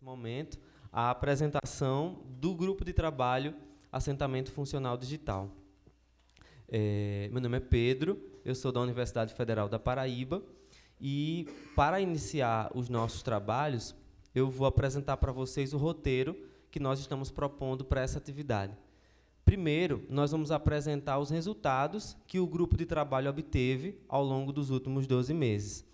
nesse momento, a apresentação do grupo de trabalho Assentamento Funcional Digital. Meu nome é Pedro, eu sou da Universidade Federal da Paraíba e, para iniciar os nossos trabalhos, eu vou apresentar para vocês o roteiro que nós estamos propondo para essa atividade. Primeiro, nós vamos apresentar os resultados que o grupo de trabalho obteve ao longo dos últimos 12 meses.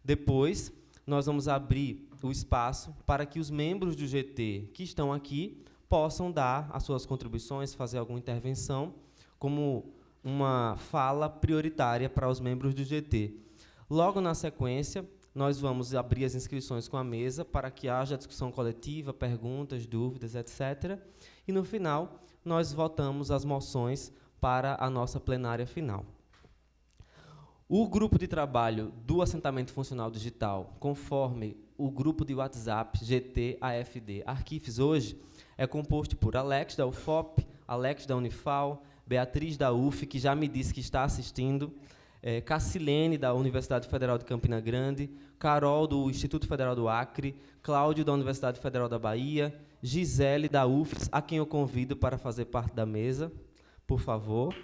Depois, nós vamos abrir o espaço para que os membros do GT que estão aqui possam dar as suas contribuições, fazer alguma intervenção, como uma fala prioritária para os membros do GT. Logo na sequência, nós vamos abrir as inscrições com a mesa para que haja discussão coletiva, perguntas, dúvidas, etc. E, no final, nós votamos as moções para a nossa plenária final. O grupo de trabalho do Assentamento Funcional Digital, conforme o grupo de WhatsApp GT-AFD Arquifes hoje, é composto por Alex, da UFOP, Alex, da Unifal, Beatriz, da UF, que já me disse que está assistindo, Cassilene, da Universidade Federal de Campina Grande, Carol, do Instituto Federal do Acre, Cláudio, da Universidade Federal da Bahia, Gisele, da UFES, a quem eu convido para fazer parte da mesa, por favor.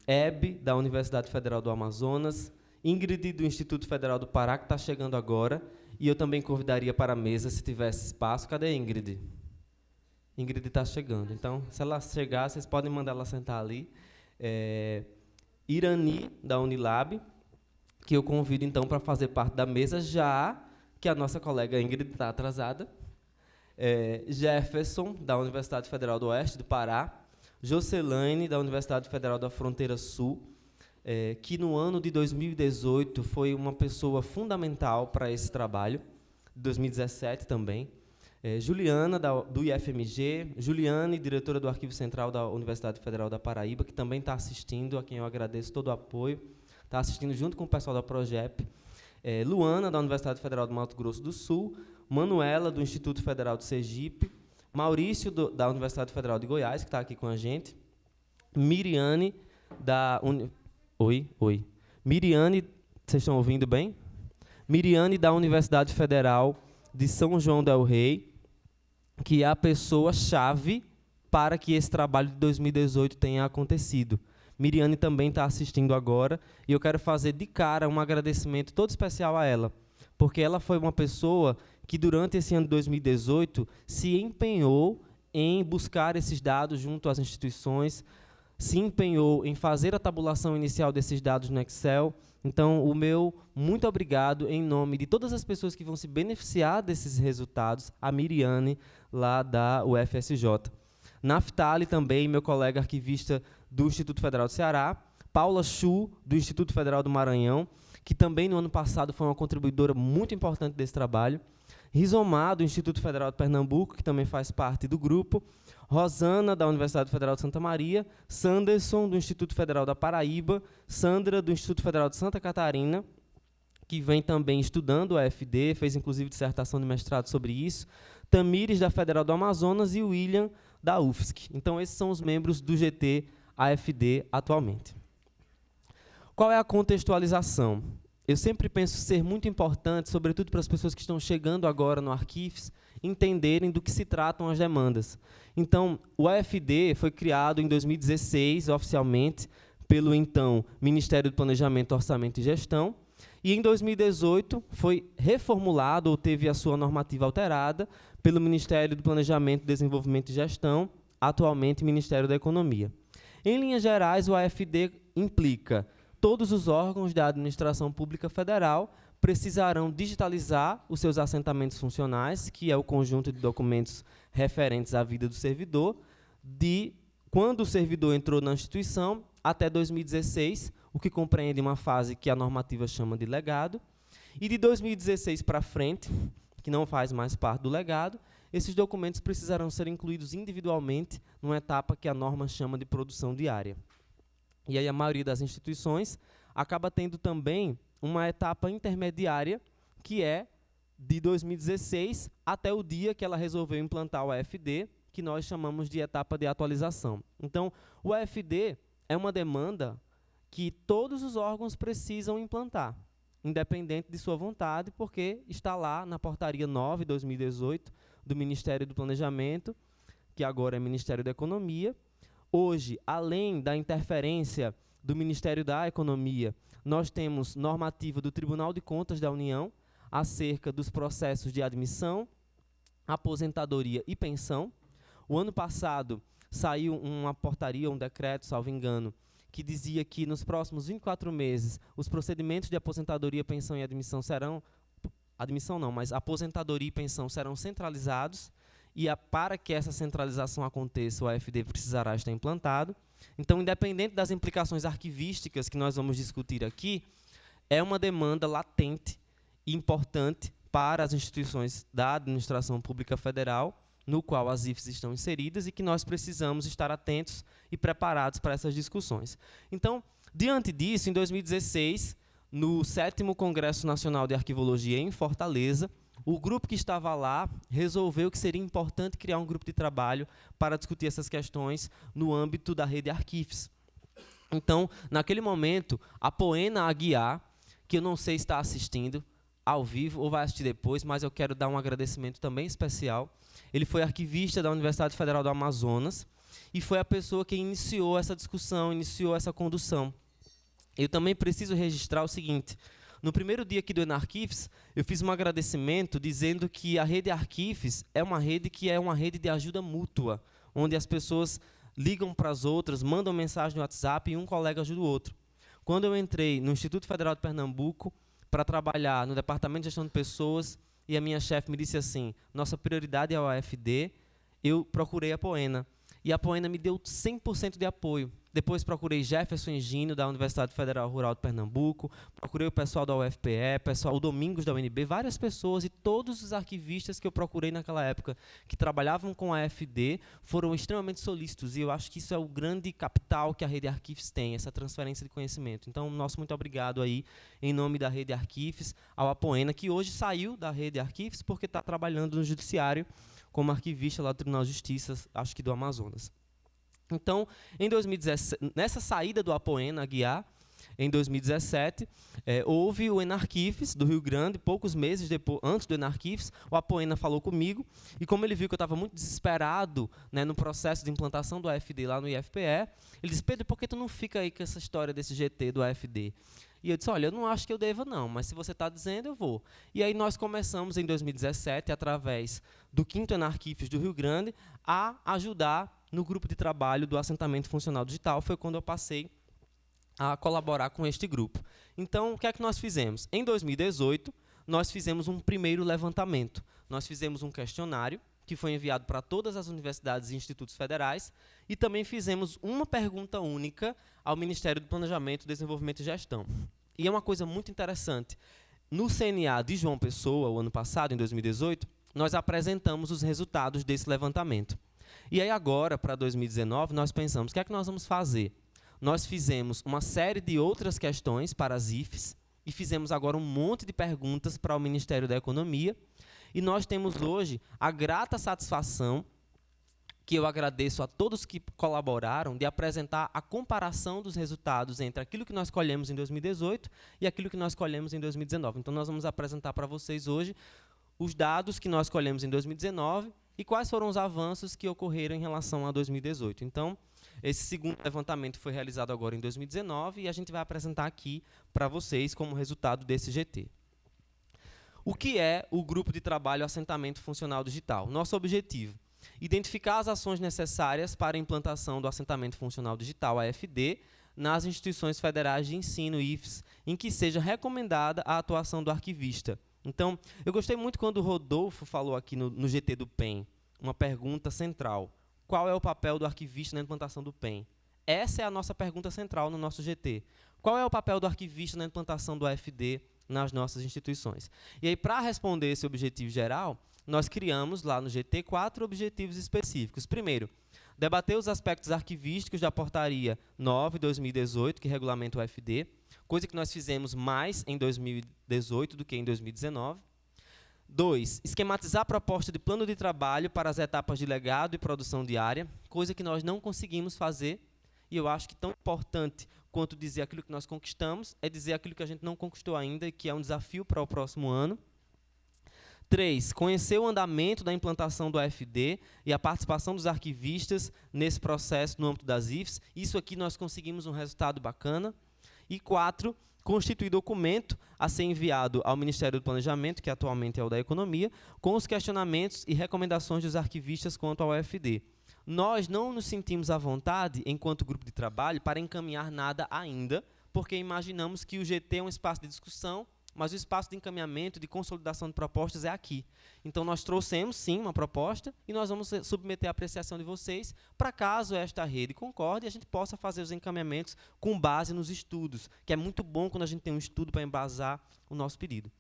Hebe, da Universidade Federal do Amazonas, Ingrid, do Instituto Federal do Pará, que está chegando agora, e eu também convidaria para a mesa, se tivesse espaço. Cadê a Ingrid? Ingrid está chegando. Então, se ela chegar, vocês podem mandar ela sentar ali. Irani, da Unilab, que eu convido, então, para fazer parte da mesa, já que a nossa colega Ingrid está atrasada. Jefferson, da Universidade Federal do Oeste do Pará. Jocelane, da Universidade Federal da Fronteira Sul, que no ano de 2018 foi uma pessoa fundamental para esse trabalho, 2017 também. Juliana, do IFMG, Juliane, diretora do Arquivo Central da Universidade Federal da Paraíba, que também está assistindo, a quem eu agradeço todo o apoio, está assistindo junto com o pessoal da Progep. Luana, da Universidade Federal do Mato Grosso do Sul, Manuela, do Instituto Federal de Sergipe, Maurício, da Universidade Federal de Goiás, que está aqui com a gente, Miriane, Miriane, vocês estão ouvindo bem? Miriane, da Universidade Federal de São João del Rei, que é a pessoa-chave para que esse trabalho de 2018 tenha acontecido. Miriane também está assistindo agora, e eu quero fazer de cara um agradecimento todo especial a ela, porque ela foi uma pessoa que, durante esse ano de 2018, se empenhou em buscar esses dados junto às instituições, se empenhou em fazer a tabulação inicial desses dados no Excel. Então, o meu muito obrigado em nome de todas as pessoas que vão se beneficiar desses resultados, a Miriane, lá da UFSJ. Naftali também, meu colega arquivista do Instituto Federal do Ceará, Paula Chu, do Instituto Federal do Maranhão, que também no ano passado foi uma contribuidora muito importante desse trabalho, Rizomar, do Instituto Federal de Pernambuco, que também faz parte do grupo, Rosana, da Universidade Federal de Santa Maria, Sanderson, do Instituto Federal da Paraíba, Sandra, do Instituto Federal de Santa Catarina, que vem também estudando a AFD, fez inclusive dissertação de mestrado sobre isso, Tamires, da Federal do Amazonas, e William, da UFSC. Então, esses são os membros do GT AFD atualmente. Qual é a contextualização? Eu sempre penso ser muito importante, sobretudo para as pessoas que estão chegando agora no Arquifes, entenderem do que se tratam as demandas. Então, o AFD foi criado em 2016, oficialmente, pelo então Ministério do Planejamento, Orçamento e Gestão, e em 2018 foi reformulado, ou teve a sua normativa alterada, pelo Ministério do Planejamento, Desenvolvimento e Gestão, atualmente Ministério da Economia. Em linhas gerais, o AFD implica: todos os órgãos da administração pública federal precisarão digitalizar os seus assentamentos funcionais, que é o conjunto de documentos referentes à vida do servidor, de quando o servidor entrou na instituição até 2016, o que compreende uma fase que a normativa chama de legado, e de 2016 para frente, que não faz mais parte do legado, esses documentos precisarão ser incluídos individualmente numa etapa que a norma chama de produção diária. E aí a maioria das instituições acaba tendo também uma etapa intermediária, que é de 2016 até o dia que ela resolveu implantar o AFD, que nós chamamos de etapa de atualização. Então, o AFD é uma demanda que todos os órgãos precisam implantar. independente de sua vontade, porque está lá na portaria 9/2018 do Ministério do Planejamento, que agora é Ministério da Economia. Hoje, além da interferência do Ministério da Economia, nós temos normativa do Tribunal de Contas da União acerca dos processos de admissão, aposentadoria e pensão. O ano passado saiu uma portaria, um decreto, salvo engano, que dizia que nos próximos 24 meses os procedimentos de aposentadoria, pensão e admissão serão, admissão não, mas aposentadoria e pensão serão centralizados, e para que essa centralização aconteça, o AFD precisará estar implantado. Então, independente das implicações arquivísticas que nós vamos discutir aqui, é uma demanda latente e importante para as instituições da administração pública federal, no qual as IFES estão inseridas, e que nós precisamos estar atentos e preparados para essas discussões. Então, diante disso, em 2016, no 7º Congresso Nacional de Arquivologia em Fortaleza, o grupo que estava lá resolveu que seria importante criar um grupo de trabalho para discutir essas questões no âmbito da rede Arquifes. Então, naquele momento, a Poena Aguiar, que eu não sei se está assistindo ao vivo ou vai assistir depois, mas eu quero dar um agradecimento também especial. Ele foi arquivista da Universidade Federal do Amazonas e foi a pessoa que iniciou essa discussão, iniciou essa condução. Eu também preciso registrar o seguinte: no primeiro dia aqui do Enarquifes, eu fiz um agradecimento dizendo que a rede Arquifes é uma rede que é uma rede de ajuda mútua, onde as pessoas ligam para as outras, mandam mensagem no WhatsApp e um colega ajuda o outro. Quando eu entrei no Instituto Federal de Pernambuco para trabalhar no Departamento de Gestão de Pessoas, e a minha chefe me disse assim: nossa prioridade é o AFD, eu procurei a Poena. E a Poena me deu 100% de apoio. Depois procurei Jefferson Engino, da Universidade Federal Rural de Pernambuco, procurei o pessoal da UFPE, o Domingos da UNB, várias pessoas, e todos os arquivistas que eu procurei naquela época, que trabalhavam com a AFD, foram extremamente solícitos, e eu acho que isso é o grande capital que a Rede Arquifes tem, essa transferência de conhecimento. Então, nosso muito obrigado aí, em nome da Rede Arquifes, ao Apoena, que hoje saiu da Rede Arquifes porque está trabalhando no Judiciário como arquivista lá do Tribunal de Justiça, acho que do Amazonas. Então, em 2017, nessa saída do Apoena Aguiar, em 2017, houve o Enarquifes do Rio Grande, poucos meses depois, antes do Enarquifes, o Apoena falou comigo, e como ele viu que eu estava muito desesperado, né, no processo de implantação do AFD lá no IFPE, ele disse: Pedro, por que tu não fica aí com essa história desse GT do AFD? E eu disse: olha, eu não acho que eu deva não, mas se você está dizendo, eu vou. E aí nós começamos em 2017, através do 5º Enarquifes do Rio Grande, a ajudar no grupo de trabalho do assentamento funcional digital. Foi quando eu passei a colaborar com este grupo. Então, o que é que nós fizemos? Em 2018, nós fizemos um primeiro levantamento. Nós fizemos um questionário que foi enviado para todas as universidades e institutos federais, e também fizemos uma pergunta única ao Ministério do Planejamento, Desenvolvimento e Gestão. E é uma coisa muito interessante. No CNA de João Pessoa, o ano passado, em 2018, nós apresentamos os resultados desse levantamento. E aí agora, para 2019, nós pensamos: o que é que nós vamos fazer? Nós fizemos uma série de outras questões para as IFES e fizemos agora um monte de perguntas para o Ministério da Economia. E nós temos hoje a grata satisfação, que eu agradeço a todos que colaboraram, de apresentar a comparação dos resultados entre aquilo que nós colhemos em 2018 e aquilo que nós colhemos em 2019. Então, nós vamos apresentar para vocês hoje os dados que nós colhemos em 2019 e quais foram os avanços que ocorreram em relação a 2018. Então, esse segundo levantamento foi realizado agora em 2019 e a gente vai apresentar aqui para vocês como resultado desse GT. O que é o Grupo de Trabalho Assentamento Funcional Digital? Nosso objetivo: identificar as ações necessárias para a implantação do Assentamento Funcional Digital, AFD, nas instituições federais de ensino, IFES, em que seja recomendada a atuação do arquivista. Então, eu gostei muito quando o Rodolfo falou aqui no GT do PEN, uma pergunta central: qual é o papel do arquivista na implantação do PEN? Essa é a nossa pergunta central no nosso GT. Qual é o papel do arquivista na implantação do AFD nas nossas instituições? E aí, para responder esse objetivo geral, nós criamos lá no GT 4 objetivos específicos. Primeiro, debater os aspectos arquivísticos da portaria 9/2018, que regulamenta o AFD, coisa que nós fizemos mais em 2018 do que em 2019. 2, esquematizar a proposta de plano de trabalho para as etapas de legado e produção diária, coisa que nós não conseguimos fazer, e eu acho que tão importante quanto dizer aquilo que nós conquistamos é dizer aquilo que a gente não conquistou ainda e que é um desafio para o próximo ano. 3. Conhecer o andamento da implantação do AFD e a participação dos arquivistas nesse processo no âmbito das IFES. Isso aqui nós conseguimos um resultado bacana. E 4. Constituir documento a ser enviado ao Ministério do Planejamento, que atualmente é o da Economia, com os questionamentos e recomendações dos arquivistas quanto ao AFD. Nós não nos sentimos à vontade, enquanto grupo de trabalho, para encaminhar nada ainda, porque imaginamos que o GT é um espaço de discussão, mas o espaço de encaminhamento, de consolidação de propostas é aqui. Então, nós trouxemos, sim, uma proposta e nós vamos submeter à apreciação de vocês para, caso esta rede concorde, a gente possa fazer os encaminhamentos com base nos estudos, que é muito bom quando a gente tem um estudo para embasar o nosso pedido.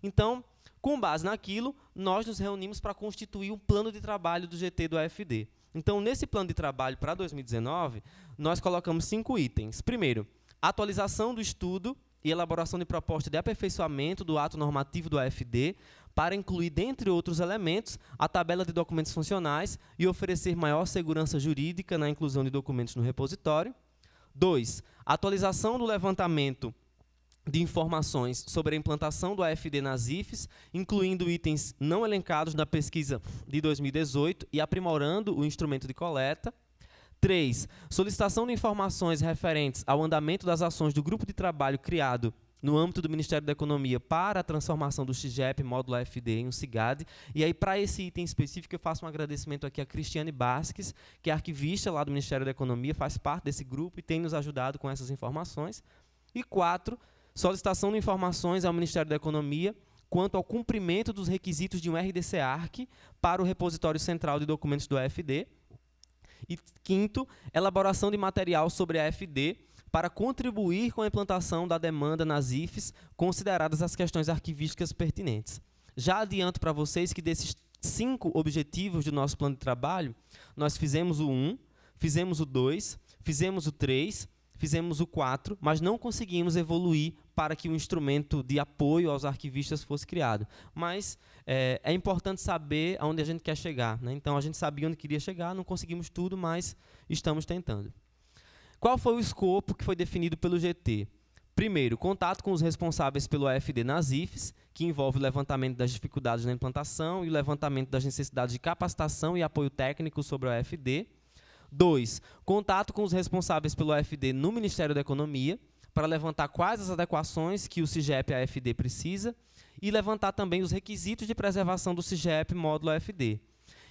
Então, com base naquilo, nós nos reunimos para constituir um plano de trabalho do GT do AFD. Então, nesse plano de trabalho para 2019, nós colocamos 5 itens. Primeiro, atualização do estudo e elaboração de proposta de aperfeiçoamento do ato normativo do AFD para incluir, dentre outros elementos, a tabela de documentos funcionais e oferecer maior segurança jurídica na inclusão de documentos no repositório. 2. Atualização do levantamento de informações sobre a implantação do AFD nas IFES, incluindo itens não elencados na pesquisa de 2018 e aprimorando o instrumento de coleta. 3. Solicitação de informações referentes ao andamento das ações do grupo de trabalho criado no âmbito do Ministério da Economia para a transformação do XGEP módulo AFD em um CIGAD. E aí, para esse item específico, eu faço um agradecimento aqui a Cristiane Basques, que é arquivista lá do Ministério da Economia, faz parte desse grupo e tem nos ajudado com essas informações. E 4. Solicitação de informações ao Ministério da Economia quanto ao cumprimento dos requisitos de um RDC-ARC para o repositório central de documentos do AFD. E 5º, elaboração de material sobre a AFD para contribuir com a implantação da demanda nas IFES, consideradas as questões arquivísticas pertinentes. Já adianto para vocês que desses 5 objetivos do nosso plano de trabalho, nós fizemos o 1, fizemos o 2, fizemos o 3, fizemos o 4, mas não conseguimos evoluir para que o instrumento de apoio aos arquivistas fosse criado. Mas é importante saber aonde a gente quer chegar, né? Então, a gente sabia onde queria chegar, não conseguimos tudo, mas estamos tentando. Qual foi o escopo que foi definido pelo GT? Primeiro, contato com os responsáveis pelo AFD nas IFES, que envolve o levantamento das dificuldades na implantação e o levantamento das necessidades de capacitação e apoio técnico sobre o AFD. 2. Contato com os responsáveis pelo AFD no Ministério da Economia, para levantar quais as adequações que o CIGEP-AFD precisa e levantar também os requisitos de preservação do CIGEP módulo AFD.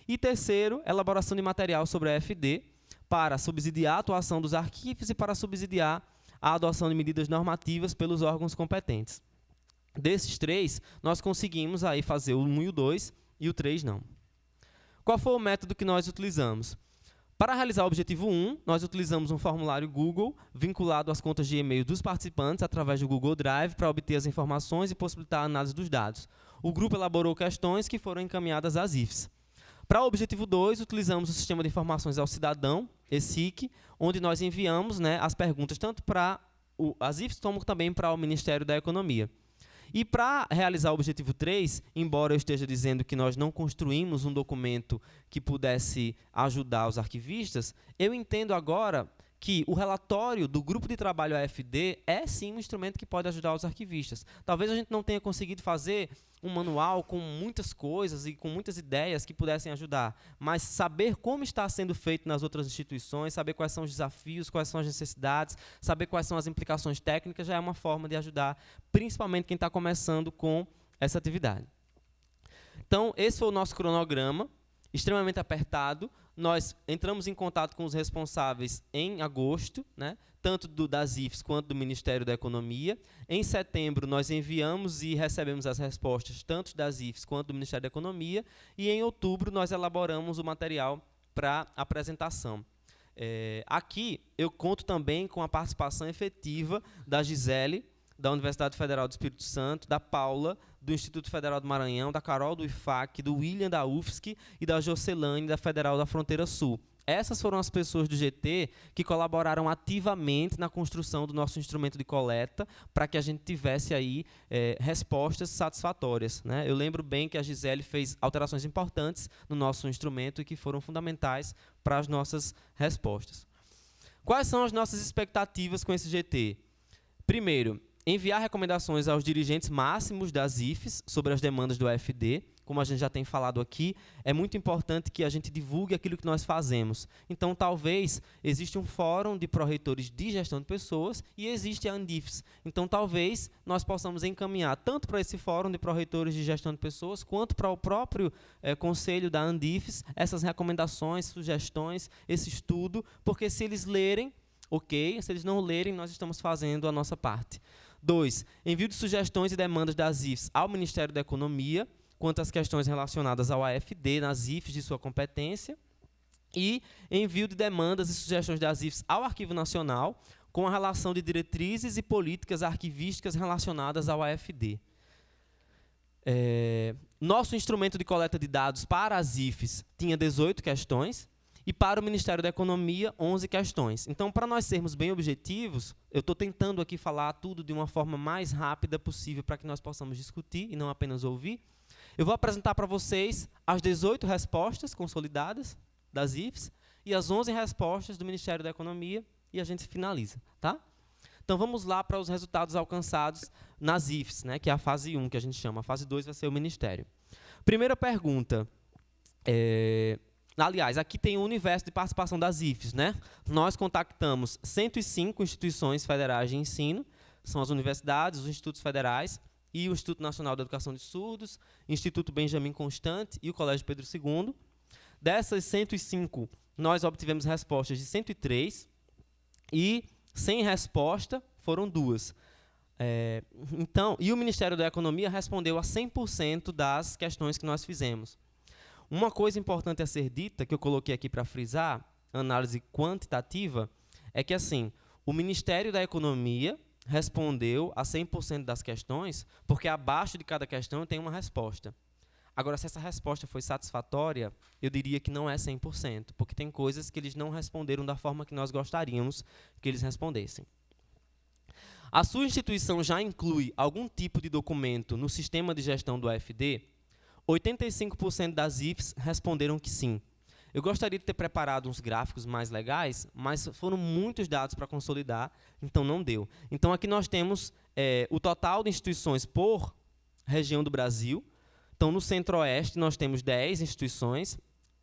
E terceiro, elaboração de material sobre a AFD para subsidiar a atuação dos arquivos e para subsidiar a adoção de medidas normativas pelos órgãos competentes. Desses 3, nós conseguimos aí fazer o 1 e o 2 e o 3 não. Qual foi o método que nós utilizamos? Para realizar o objetivo 1, nós utilizamos um formulário Google vinculado às contas de e-mail dos participantes através do Google Drive para obter as informações e possibilitar a análise dos dados. O grupo elaborou questões que foram encaminhadas às IFES. Para o objetivo 2, utilizamos o Sistema de Informações ao Cidadão, ESIC, onde nós enviamos, né, as perguntas tanto para as IFES como também para o Ministério da Economia. E para realizar o objetivo 3, embora eu esteja dizendo que nós não construímos um documento que pudesse ajudar os arquivistas, eu entendo agora que o relatório do grupo de trabalho AFD é sim um instrumento que pode ajudar os arquivistas. Talvez a gente não tenha conseguido fazer um manual com muitas coisas e com muitas ideias que pudessem ajudar, mas saber como está sendo feito nas outras instituições, saber quais são os desafios, quais são as necessidades, saber quais são as implicações técnicas, já é uma forma de ajudar, principalmente quem está começando com essa atividade. Então, esse foi o nosso cronograma, extremamente apertado. Nós entramos em contato com os responsáveis em agosto, né, tanto das IFES quanto do Ministério da Economia. Em setembro, nós enviamos e recebemos as respostas tanto das IFES quanto do Ministério da Economia. E em outubro, nós elaboramos o material para apresentação. Aqui, eu conto também com a participação efetiva da Gisele, da Universidade Federal do Espírito Santo, da Paula, do Instituto Federal do Maranhão, da Carol do IFAC, do William da UFSC e da Jocelane da Federal da Fronteira Sul. Essas foram as pessoas do GT que colaboraram ativamente na construção do nosso instrumento de coleta para que a gente tivesse aí respostas satisfatórias, né? Eu lembro bem que a Gisele fez alterações importantes no nosso instrumento e que foram fundamentais para as nossas respostas. Quais são as nossas expectativas com esse GT? Primeiro, enviar recomendações aos dirigentes máximos das IFES sobre as demandas do AFD. Como a gente já tem falado aqui, é muito importante que a gente divulgue aquilo que nós fazemos. Então, talvez, existe um fórum de pró-reitores de gestão de pessoas e existe a ANDIFES. Então, talvez, nós possamos encaminhar tanto para esse fórum de pró-reitores de gestão de pessoas, quanto para o próprio conselho da ANDIFES, essas recomendações, sugestões, esse estudo, porque se eles lerem, ok, se eles não lerem, nós estamos fazendo a nossa parte. 2. Envio de sugestões e demandas das IFES ao Ministério da Economia, quanto às questões relacionadas ao AFD, nas IFES de sua competência, e envio de demandas e sugestões das IFES ao Arquivo Nacional, com a relação de diretrizes e políticas arquivísticas relacionadas ao AFD. Nosso instrumento de coleta de dados para as IFES tinha 18 questões, e para o Ministério da Economia, 11 questões. Então, para nós sermos bem objetivos, eu estou tentando aqui falar tudo de uma forma mais rápida possível para que nós possamos discutir e não apenas ouvir. Eu vou apresentar para vocês as 18 respostas consolidadas das IFES e as 11 respostas do Ministério da Economia e a gente finaliza, tá? Então, vamos lá para os resultados alcançados nas IFES, né, que é a fase 1, que a gente chama. A fase 2 vai ser o Ministério. Primeira pergunta. Aliás, aqui tem o universo de participação das IFES, né? Nós contactamos 105 instituições federais de ensino, são as universidades, os institutos federais e o Instituto Nacional de Educação de Surdos, Instituto Benjamin Constant e o Colégio Pedro II. Dessas 105, nós obtivemos respostas de 103 e sem resposta foram 2. E o Ministério da Economia respondeu a 100% das questões que nós fizemos. Uma coisa importante a ser dita, que eu coloquei aqui para frisar, análise quantitativa, é que assim, o Ministério da Economia respondeu a 100% das questões, porque abaixo de cada questão tem uma resposta. Agora, se essa resposta foi satisfatória, eu diria que não é 100%, porque tem coisas que eles não responderam da forma que nós gostaríamos que eles respondessem. A sua instituição já inclui algum tipo de documento no sistema de gestão do AFD? 85% das IFES responderam que sim. Eu gostaria de ter preparado uns gráficos mais legais, mas foram muitos dados para consolidar, então não deu. Então, aqui nós temos o total de instituições por região do Brasil. Então, no Centro-Oeste, nós temos 10 instituições,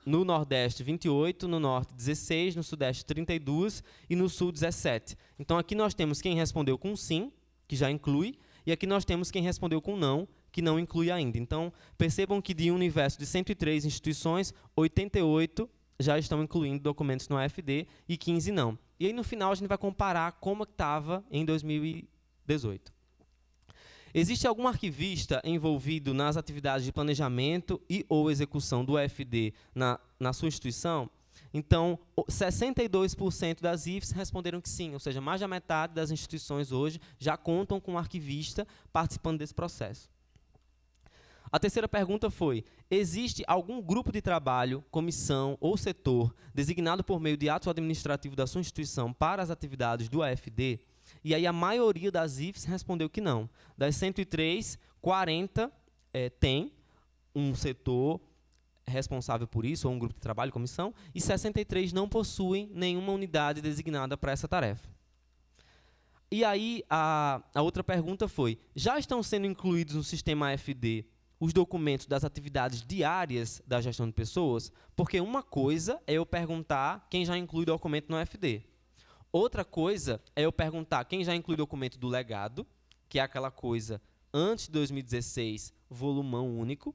no Nordeste, 28, no Norte, 16, no Sudeste, 32 e no Sul, 17. Então, aqui nós temos quem respondeu com sim, que já inclui, e aqui nós temos quem respondeu com não, que não inclui ainda. Então, percebam que de um universo de 103 instituições, 88 já estão incluindo documentos no AFD e 15 não. E aí, no final, a gente vai comparar como estava em 2018. Existe algum arquivista envolvido nas atividades de planejamento e ou execução do AFD na sua instituição? Então, 62% das IFES responderam que sim, ou seja, mais da metade das instituições hoje já contam com um arquivista participando desse processo. A terceira pergunta foi: existe algum grupo de trabalho, comissão ou setor designado por meio de ato administrativo da sua instituição para as atividades do AFD? E aí a maioria das IFES respondeu que não. Das 103, 40 tem um setor responsável por isso, ou um grupo de trabalho, comissão, e 63 não possuem nenhuma unidade designada para essa tarefa. E aí a outra pergunta foi: já estão sendo incluídos no sistema AFD os documentos das atividades diárias da gestão de pessoas? Porque uma coisa é eu perguntar quem já inclui documento no AFD. Outra coisa é eu perguntar quem já inclui documento do legado, que é aquela coisa antes de 2016, volumão único.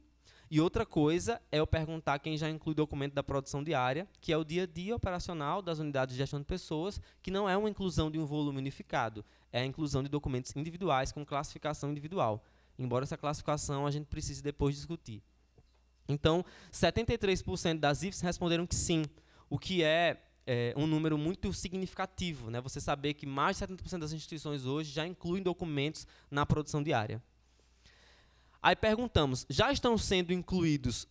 E outra coisa é eu perguntar quem já inclui documento da produção diária, que é o dia a dia operacional das unidades de gestão de pessoas, que não é uma inclusão de um volume unificado, é a inclusão de documentos individuais com classificação individual. Embora essa classificação a gente precise depois discutir. Então, 73% das IFES responderam que sim, o que é um número muito significativo, né? Você saber que mais de 70% das instituições hoje já incluem documentos na produção diária. Aí perguntamos: já estão sendo incluídos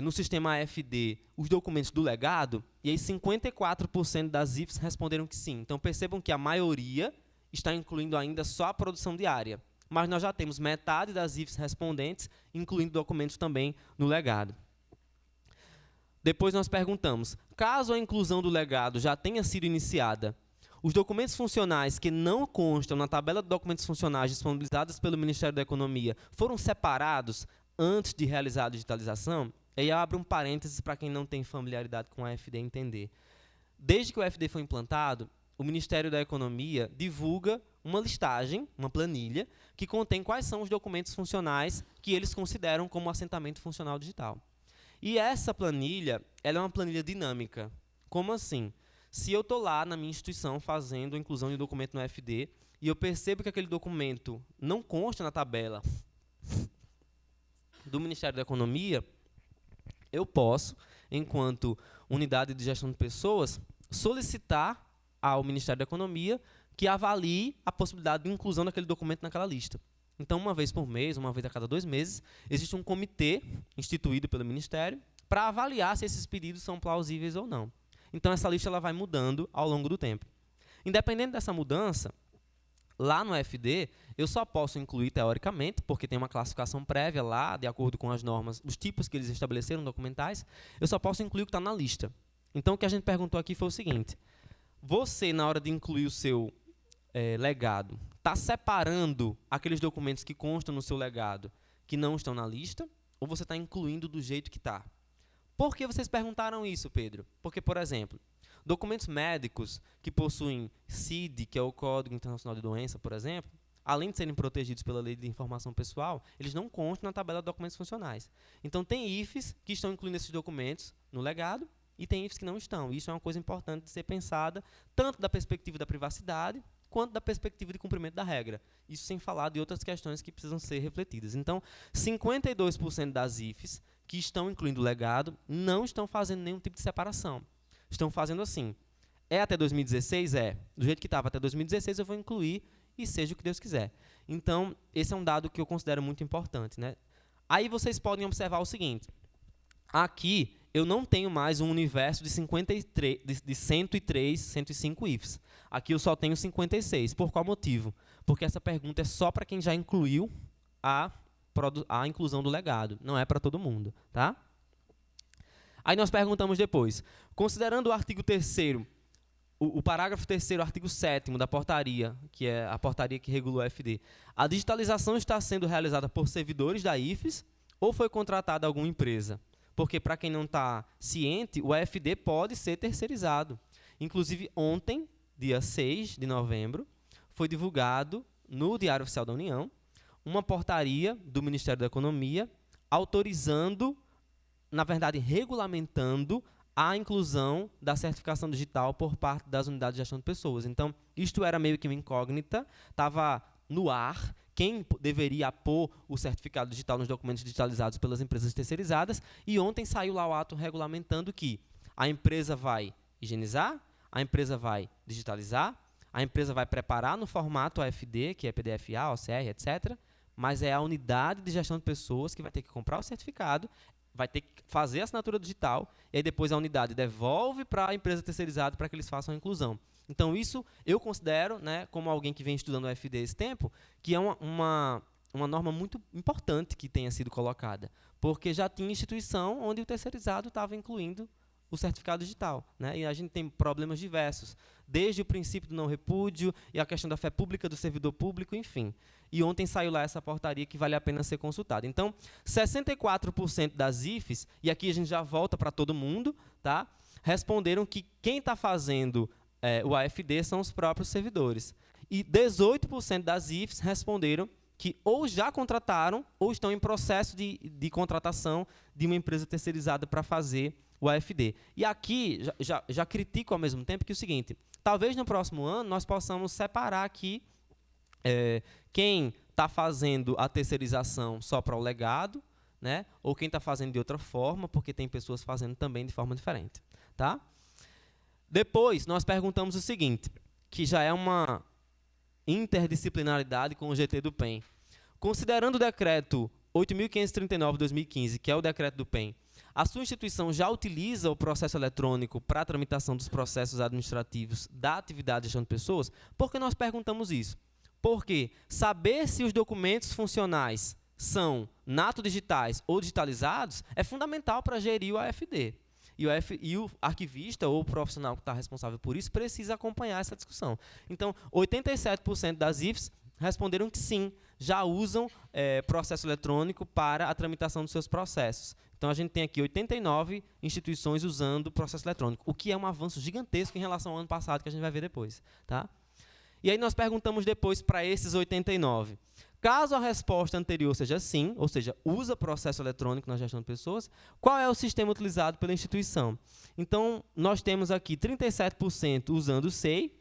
no sistema AFD os documentos do legado? E aí 54% das IFES responderam que sim. Então percebam que a maioria está incluindo ainda só a produção diária. Mas nós já temos metade das IFES respondentes, incluindo documentos também no legado. Depois nós perguntamos: caso a inclusão do legado já tenha sido iniciada, Os documentos funcionais que não constam na tabela de documentos funcionais disponibilizados pelo Ministério da Economia foram separados antes de realizar a digitalização? E aí eu abro um parênteses para quem não tem familiaridade com a AFD entender. Desde que o AFD foi implantado, o Ministério da Economia divulga uma listagem, uma planilha, que contém quais são os documentos funcionais que eles consideram como assentamento funcional digital. E essa planilha, ela é uma planilha dinâmica. Como assim? Se eu estou lá na minha instituição fazendo a inclusão de um documento no AFD e eu percebo que aquele documento não consta na tabela do Ministério da Economia, eu posso, enquanto unidade de gestão de pessoas, solicitar ao Ministério da Economia que avalie a possibilidade de inclusão daquele documento naquela lista. Então, uma vez por mês, uma vez a cada 2 meses, existe um comitê instituído pelo Ministério para avaliar se esses pedidos são plausíveis ou não. Então, essa lista ela vai mudando ao longo do tempo. Independente dessa mudança, lá no FD, eu só posso incluir teoricamente, porque tem uma classificação prévia lá, de acordo com as normas, os tipos que eles estabeleceram documentais, eu só posso incluir o que está na lista. Então, o que a gente perguntou aqui foi o seguinte: você, na hora de incluir o seu legado, está separando aqueles documentos que constam no seu legado que não estão na lista, ou você está incluindo do jeito que está? Por que vocês perguntaram isso, Pedro? Porque, por exemplo, documentos médicos que possuem CID, que é o Código Internacional de Doença, por exemplo, além de serem protegidos pela Lei de Informação Pessoal, eles não constam na tabela de documentos funcionais. Então, tem IFES que estão incluindo esses documentos no legado e tem IFES que não estão. Isso é uma coisa importante de ser pensada, tanto da perspectiva da privacidade, quanto da perspectiva de cumprimento da regra. Isso sem falar de outras questões que precisam ser refletidas. Então, 52% das IFES que estão incluindo o legado não estão fazendo nenhum tipo de separação. Estão fazendo assim: é até 2016? É. Do jeito que estava até 2016, eu vou incluir e seja o que Deus quiser. Então, esse é um dado que eu considero muito importante, né? Aí vocês podem observar o seguinte: aqui eu não tenho mais um universo de 103, 105 IFs. Aqui eu só tenho 56. Por qual motivo? Porque essa pergunta é só para quem já incluiu a inclusão do legado. Não é para todo mundo, tá? Aí nós perguntamos depois: considerando o artigo 3º, o parágrafo 3º, artigo 7º da portaria, que é a portaria que regula o FD, a digitalização está sendo realizada por servidores da IFES ou foi contratada alguma empresa? Porque, para quem não está ciente, o AFD pode ser terceirizado. Inclusive, ontem, dia 6 de novembro, foi divulgado no Diário Oficial da União uma portaria do Ministério da Economia autorizando, na verdade, regulamentando a inclusão da certificação digital por parte das unidades de gestão de pessoas. Então, isto era meio que uma incógnita, estava no ar quem deveria pôr o certificado digital nos documentos digitalizados pelas empresas terceirizadas, e ontem saiu lá o ato regulamentando que a empresa vai higienizar, a empresa vai digitalizar, a empresa vai preparar no formato AFD, que é PDFA, OCR, etc., mas é a unidade de gestão de pessoas que vai ter que comprar o certificado, vai ter que fazer a assinatura digital, e aí depois a unidade devolve para a empresa terceirizada para que eles façam a inclusão. Então, isso eu considero, né, como alguém que vem estudando o FD esse tempo, que é uma norma muito importante que tenha sido colocada, porque já tinha instituição onde o terceirizado estava incluindo o certificado digital, né? E a gente tem problemas diversos, desde o princípio do não repúdio e a questão da fé pública do servidor público, enfim. E ontem saiu lá essa portaria que vale a pena ser consultada. Então, 64% das IFES, e aqui a gente já volta para todo mundo, tá? Responderam que quem está fazendo o AFD são os próprios servidores. E 18% das IFES responderam que ou já contrataram ou estão em processo de contratação de uma empresa terceirizada para fazer o AFD. E aqui, já critico ao mesmo tempo que é o seguinte: talvez no próximo ano nós possamos separar aqui quem está fazendo a terceirização só para o legado, né, ou quem está fazendo de outra forma, porque tem pessoas fazendo também de forma diferente. Tá? Depois, nós perguntamos o seguinte, que já é uma interdisciplinaridade com o GT do PEN. Considerando o decreto 8.539 de 2015, que é o decreto do PEN, a sua instituição já utiliza o processo eletrônico para a tramitação dos processos administrativos da atividade de gestão de pessoas? Por que nós perguntamos isso? Porque saber se os documentos funcionais são nato digitais ou digitalizados é fundamental para gerir o AFD. E o arquivista ou o profissional que está responsável por isso precisa acompanhar essa discussão. Então, 87% das IFs responderam que sim, já usam processo eletrônico para a tramitação dos seus processos. Então, a gente tem aqui 89 instituições usando processo eletrônico, o que é um avanço gigantesco em relação ao ano passado, que a gente vai ver depois. Tá? E aí nós perguntamos depois para esses 89. Caso a resposta anterior seja sim, ou seja, usa processo eletrônico na gestão de pessoas, qual é o sistema utilizado pela instituição? Então, nós temos aqui 37% usando o SEI,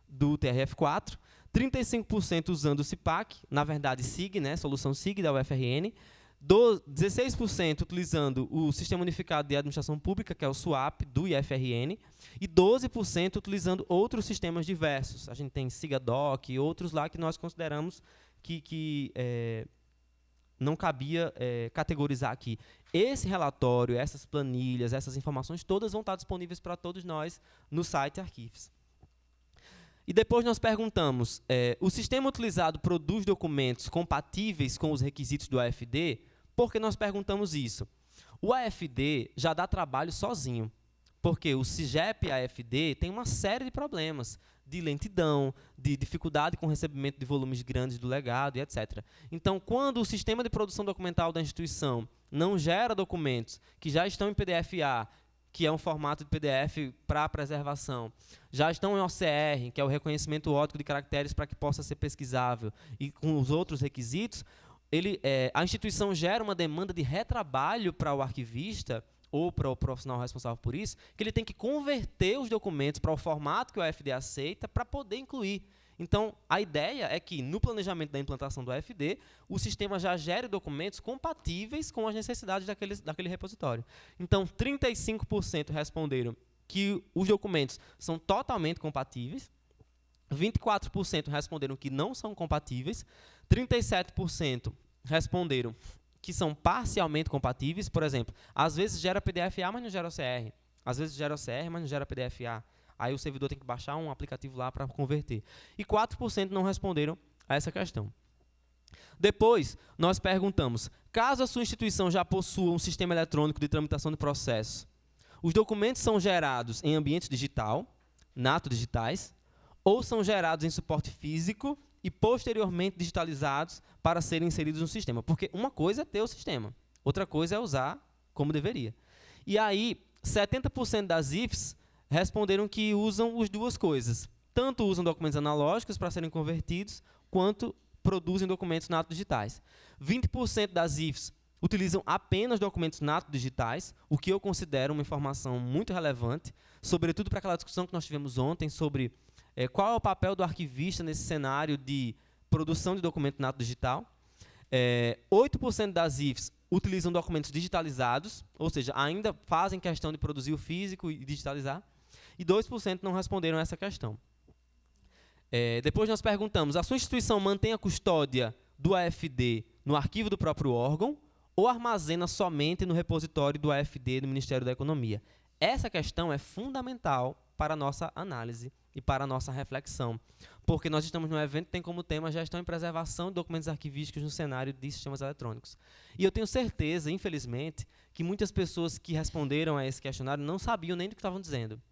do TRF4, 35% usando o CIPAC, na verdade SIG, né, solução SIG da UFRN, 16% utilizando o Sistema Unificado de Administração Pública, que é o SUAP, do IFRN, e 12% utilizando outros sistemas diversos. A gente tem SIGADOC e outros lá que nós consideramos que não cabia categorizar aqui. Esse relatório, essas planilhas, essas informações, todas vão estar disponíveis para todos nós no site Arquives. E depois nós perguntamos, o sistema utilizado produz documentos compatíveis com os requisitos do AFD? Por que nós perguntamos isso? O AFD já dá trabalho sozinho, porque o CIGEP AFD tem uma série de problemas, de lentidão, de dificuldade com o recebimento de volumes grandes do legado e etc. Então, quando o sistema de produção documental da instituição não gera documentos que já estão em PDF-A, que é um formato de PDF para preservação, já estão em OCR, que é o reconhecimento óptico de caracteres para que possa ser pesquisável, e com os outros requisitos, a instituição gera uma demanda de retrabalho para o arquivista ou para o profissional responsável por isso, que ele tem que converter os documentos para o formato que o AFD aceita para poder incluir. Então, a ideia é que, no planejamento da implantação do AFD, o sistema já gere documentos compatíveis com as necessidades daquele repositório. Então, 35% responderam que os documentos são totalmente compatíveis, 24% responderam que não são compatíveis, 37% responderam que são parcialmente compatíveis. Por exemplo, às vezes gera PDF-A, mas não gera OCR. Às vezes gera OCR, mas não gera PDF-A. Aí o servidor tem que baixar um aplicativo lá para converter. E 4% não responderam a essa questão. Depois, nós perguntamos, caso a sua instituição já possua um sistema eletrônico de tramitação de processos, os documentos são gerados em ambiente digital, nato digitais, ou são gerados em suporte físico e posteriormente digitalizados para serem inseridos no sistema? Porque uma coisa é ter o sistema, outra coisa é usar como deveria. E aí, 70% das IFs responderam que usam as duas coisas. Tanto usam documentos analógicos para serem convertidos, quanto produzem documentos nato digitais. 20% das IFs utilizam apenas documentos nato digitais, o que eu considero uma informação muito relevante, sobretudo para aquela discussão que nós tivemos ontem sobre qual é o papel do arquivista nesse cenário de produção de documento nato digital. 8% das IFs utilizam documentos digitalizados, ou seja, ainda fazem questão de produzir o físico e digitalizar, e 2% não responderam a essa questão. Depois nós perguntamos, a sua instituição mantém a custódia do AFD no arquivo do próprio órgão ou armazena somente no repositório do AFD do Ministério da Economia? Essa questão é fundamental para a nossa análise e para a nossa reflexão, porque nós estamos num evento que tem como tema gestão e preservação de documentos arquivísticos no cenário de sistemas eletrônicos. E eu tenho certeza, infelizmente, que muitas pessoas que responderam a esse questionário não sabiam nem do que estavam dizendo.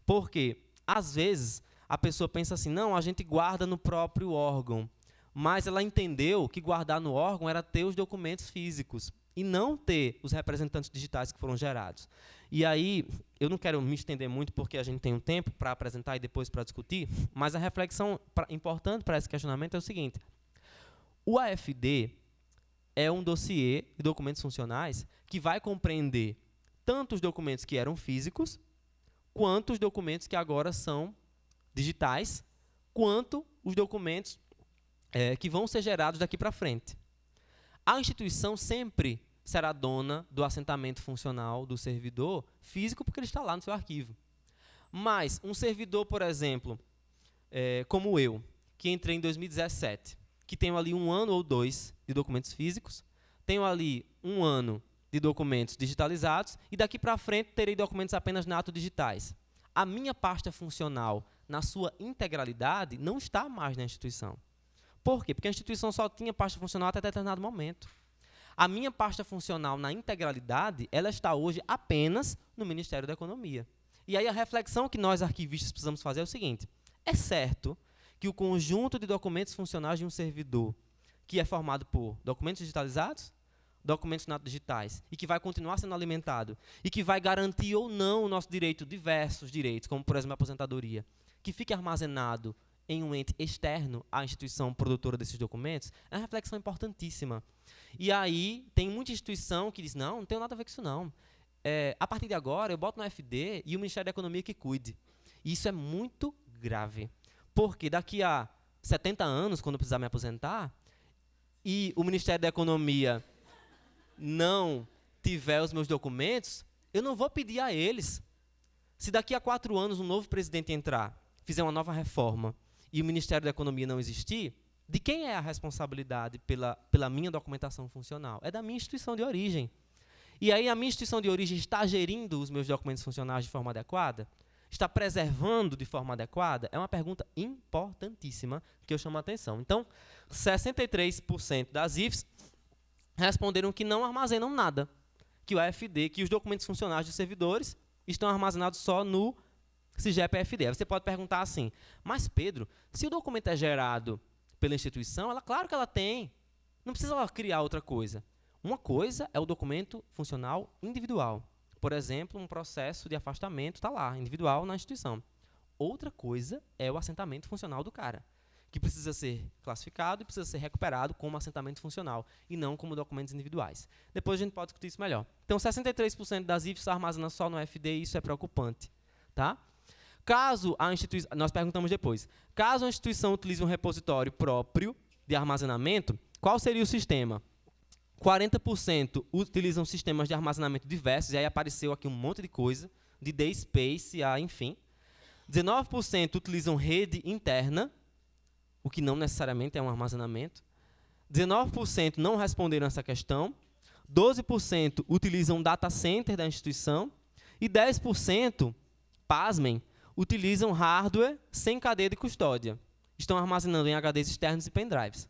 Porque, às vezes, a pessoa pensa assim, não, a gente guarda no próprio órgão, mas ela entendeu que guardar no órgão era ter os documentos físicos e não ter os representantes digitais que foram gerados. E aí, eu não quero me estender muito porque a gente tem um tempo para apresentar e depois para discutir, mas a reflexão importante para esse questionamento é o seguinte: o AFD é um dossiê de documentos funcionais que vai compreender tanto os documentos que eram físicos, quanto os documentos que agora são digitais, quanto os documentos que vão ser gerados daqui para frente. A instituição sempre será dona do assentamento funcional do servidor físico, porque ele está lá no seu arquivo. Mas um servidor, por exemplo, como eu, que entrei em 2017, que tenho ali 1 ano ou 2 de documentos físicos, tenho ali 1 ano de documentos digitalizados e daqui para frente terei documentos apenas nato digitais. A minha pasta funcional, na sua integralidade, não está mais na instituição. Por quê? Porque a instituição só tinha pasta funcional até determinado momento. A minha pasta funcional na integralidade, ela está hoje apenas no Ministério da Economia. E aí a reflexão que nós arquivistas precisamos fazer é o seguinte: é certo que o conjunto de documentos funcionais de um servidor, que é formado por documentos digitalizados, documentos não digitais, e que vai continuar sendo alimentado, e que vai garantir ou não o nosso direito, diversos direitos, como, por exemplo, a aposentadoria, que fique armazenado em um ente externo à instituição produtora desses documentos, é uma reflexão importantíssima. E aí, tem muita instituição que diz, não tenho nada a ver com isso, não. A partir de agora, eu boto no FD e o Ministério da Economia que cuide. E isso é muito grave, porque daqui a 70 anos, quando eu precisar me aposentar, e o Ministério da Economia não tiver os meus documentos, eu não vou pedir a eles. Se daqui a 4 anos um novo presidente entrar, fizer uma nova reforma, e o Ministério da Economia não existir, de quem é a responsabilidade pela minha documentação funcional? É da minha instituição de origem. E aí a minha instituição de origem está gerindo os meus documentos funcionais de forma adequada? Está preservando de forma adequada? É uma pergunta importantíssima que eu chamo a atenção. Então, 63% das IFs responderam que não armazenam nada, que o AFD, que os documentos funcionais dos servidores estão armazenados só no SIGEP-AFD. Você pode perguntar assim, mas Pedro, se o documento é gerado pela instituição, claro que ela tem, não precisa ela criar outra coisa. Uma coisa é o documento funcional individual. Por exemplo, um processo de afastamento está lá, individual na instituição. Outra coisa é o assentamento funcional do cara, que precisa ser classificado e precisa ser recuperado como assentamento funcional, e não como documentos individuais. Depois a gente pode discutir isso melhor. Então, 63% das IFs armazenam só no FD, e isso é preocupante. Tá? Caso a instituição, nós perguntamos depois, caso a instituição utilize um repositório próprio de armazenamento, qual seria o sistema? 40% utilizam sistemas de armazenamento diversos, e aí apareceu aqui um monte de coisa, de DSpace a enfim. 19% utilizam rede interna, o que não necessariamente é um armazenamento. 19% não responderam essa questão. 12% utilizam data center da instituição. E 10%, pasmem, utilizam hardware sem cadeia de custódia. Estão armazenando em HDs externos e pendrives.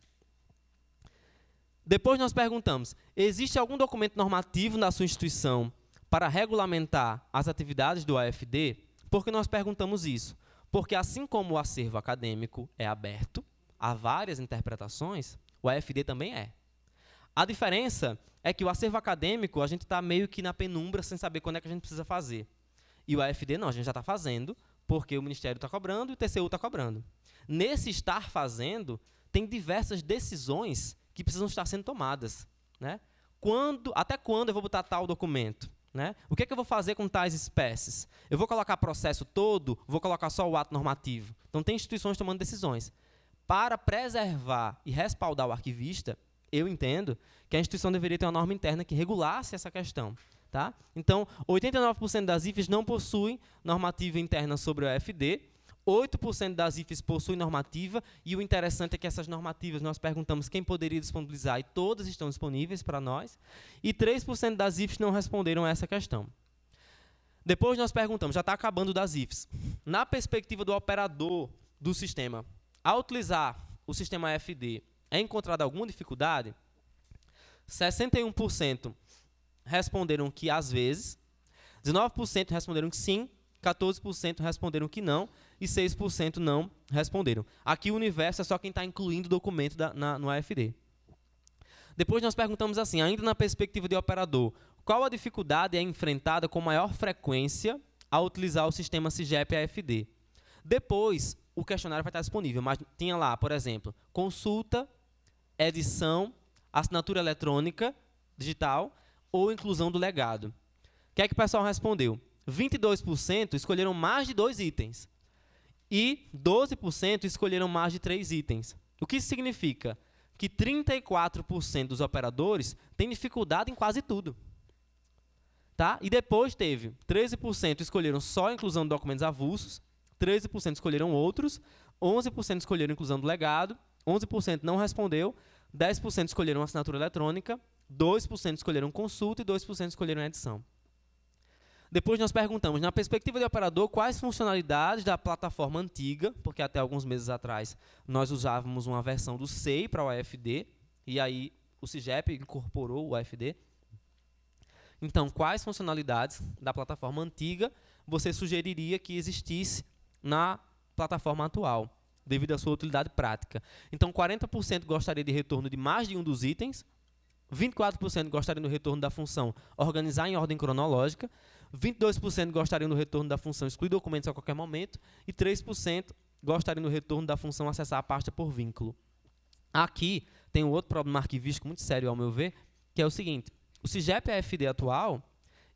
Depois nós perguntamos, existe algum documento normativo na sua instituição para regulamentar as atividades do AFD? Por que nós perguntamos isso? Porque assim como o acervo acadêmico é aberto a várias interpretações, o AFD também é. A diferença é que o acervo acadêmico, a gente está meio que na penumbra sem saber quando é que a gente precisa fazer. E o AFD não, a gente já está fazendo, porque o Ministério está cobrando e o TCU está cobrando. Nesse estar fazendo, tem diversas decisões que precisam estar sendo tomadas. Né? Até quando eu vou botar tal documento? Né? O que é que eu vou fazer com tais espécies? Eu vou colocar processo todo? Vou colocar só o ato normativo? Então, tem instituições tomando decisões. Para preservar e respaldar o arquivista, eu entendo que a instituição deveria ter uma norma interna que regulasse essa questão. Tá? Então, 89% das IFs não possuem normativa interna sobre o AFD, 8% das IFs possuem normativa, e o interessante é que essas normativas, nós perguntamos quem poderia disponibilizar, e todas estão disponíveis para nós, e 3% das IFs não responderam a essa questão. Depois nós perguntamos, já está acabando das IFs, na perspectiva do operador do sistema, ao utilizar o sistema AFD, é encontrada alguma dificuldade? 61% responderam que às vezes, 19% responderam que sim, 14% responderam que não, e 6% não responderam. Aqui o universo é só quem está incluindo o documento no AFD. Depois nós perguntamos assim, ainda na perspectiva de operador, qual a dificuldade é enfrentada com maior frequência ao utilizar o sistema SIGEP-AFD? Depois, o questionário vai estar disponível, mas tinha lá, por exemplo, consulta, edição, assinatura eletrônica, digital, ou inclusão do legado. O que é que o pessoal respondeu? 22% escolheram mais de 2 itens. E 12% escolheram mais de 3 itens. O que isso significa? Que 34% dos operadores têm dificuldade em quase tudo. Tá? E depois teve 13% escolheram só a inclusão de documentos avulsos, 13% escolheram outros, 11% escolheram inclusão do legado, 11% não respondeu, 10% escolheram assinatura eletrônica, 2% escolheram consulta e 2% escolheram edição. Depois nós perguntamos, na perspectiva de operador, quais funcionalidades da plataforma antiga, porque até alguns meses atrás nós usávamos uma versão do SEI para o AFD, e aí o CIGEP incorporou o AFD. Então, quais funcionalidades da plataforma antiga você sugeriria que existisse na plataforma atual, devido à sua utilidade prática? Então, 40% gostaria de retorno de mais de um dos itens, 24% gostariam do retorno da função organizar em ordem cronológica, 22% gostariam do retorno da função excluir documentos a qualquer momento e 3% gostariam do retorno da função acessar a pasta por vínculo. Aqui tem um outro problema arquivístico muito sério, ao meu ver, que é o seguinte: o CIGEP AFD atual,